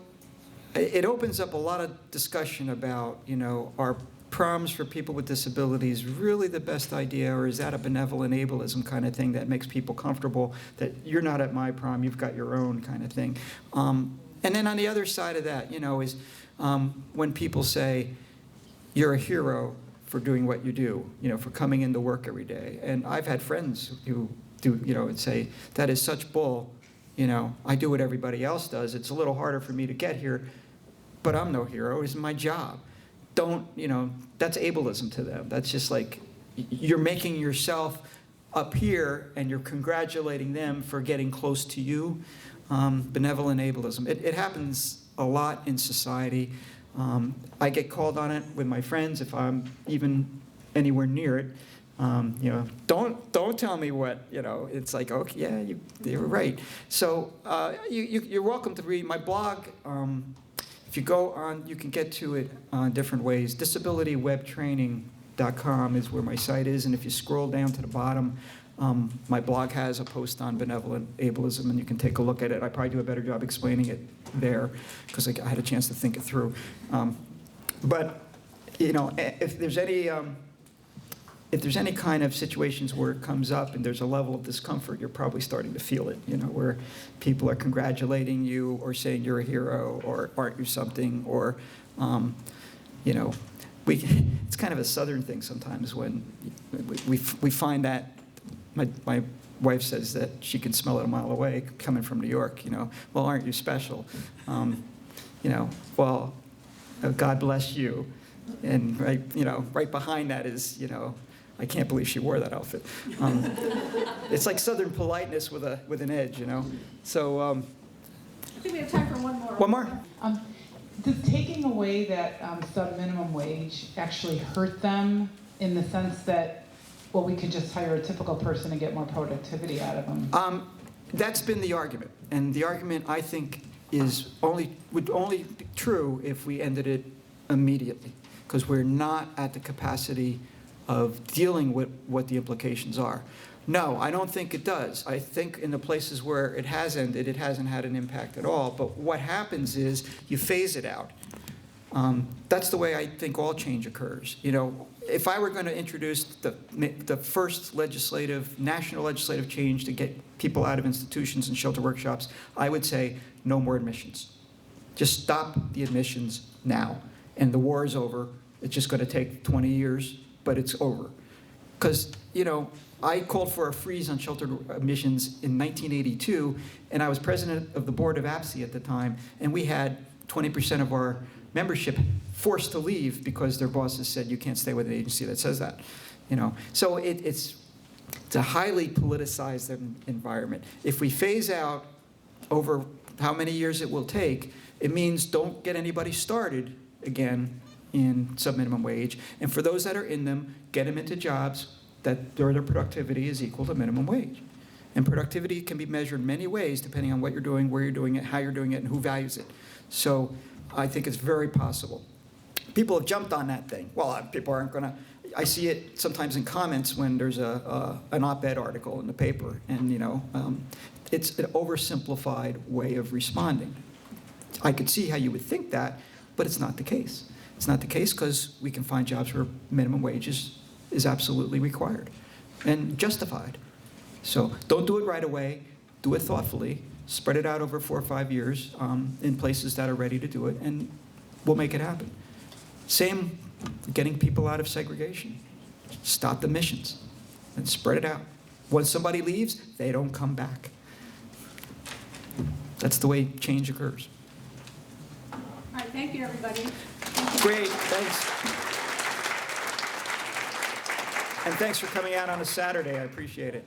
it opens up a lot of discussion about, you know, are proms for people with disabilities really the best idea, or is that a benevolent ableism kind of thing that makes people comfortable that you're not at my prom, you've got your own kind of thing. And then on the other side of that, you know, is when people say, you're a hero for doing what you do, you know, for coming into work every day. And I've had friends who do, you know, and say, that is such bull, you know, I do what everybody else does. It's a little harder for me to get here, but I'm no hero, it's my job. Don't, you know, that's ableism to them. That's just like, you're making yourself up here and you're congratulating them for getting close to you. Benevolent ableism. It happens a lot in society. I get called on it with my friends if I'm even anywhere near it. You know, don't tell me what, you know, it's like, okay, yeah, you're right. So you're welcome to read my blog. If you go on, you can get to it different ways. DisabilityWebTraining.com is where my site is, and if you scroll down to the bottom, my blog has a post on benevolent ableism, and you can take a look at it. I probably do a better job explaining it there because I had a chance to think it through. But you know, if there's any kind of situations where it comes up and there's a level of discomfort, you're probably starting to feel it. You know, where people are congratulating you or saying you're a hero or aren't you something, or you know, it's kind of a Southern thing sometimes when we find that. My wife says that she can smell it a mile away coming from New York, you know. Well, aren't you special? You know, well, God bless you. And right, you know, right behind that is, you know, I can't believe she wore that outfit. It's like Southern politeness with an edge, you know. So I think we have time for one more. one more. Does taking away that sub-minimum wage actually hurt them in the sense that, well, we could just hire a typical person and get more productivity out of them? That's been the argument, and the argument I think would only be true if we ended it immediately, because we're not at the capacity of dealing with what the implications are. No, I don't think it does. I think in the places where it has ended, it hasn't had an impact at all. But what happens is you phase it out. That's the way I think all change occurs. You know, if I were going to introduce the first national legislative change to get people out of institutions and shelter workshops, I would say no more admissions. Just stop the admissions now. And the war is over. It's just going to take 20 years, but it's over. Because, you know, I called for a freeze on shelter admissions in 1982, and I was president of the board of APSI at the time, and we had 20% of our membership forced to leave because their bosses said you can't stay with an agency that says that, you know. So it's a highly politicized environment. If we phase out over how many years it will take, it means don't get anybody started again in sub-minimum wage, and for those that are in them, get them into jobs that their productivity is equal to minimum wage. And productivity can be measured many ways depending on what you're doing, where you're doing it, how you're doing it, and who values it. So I think it's very possible. People have jumped on that thing. Well, people aren't going to. I see it sometimes in comments when there's an op-ed article in the paper, and you know, it's an oversimplified way of responding. I could see how you would think that, but it's not the case. It's not the case because we can find jobs where minimum wages is absolutely required and justified. So don't do it right away. Do it thoughtfully. Spread it out over 4 or 5 years in places that are ready to do it, and we'll make it happen. Same getting people out of segregation. Stop the missions and spread it out. Once somebody leaves, they don't come back. That's the way change occurs. All right, thank you, everybody. Great, thanks. And thanks for coming out on a Saturday. I appreciate it.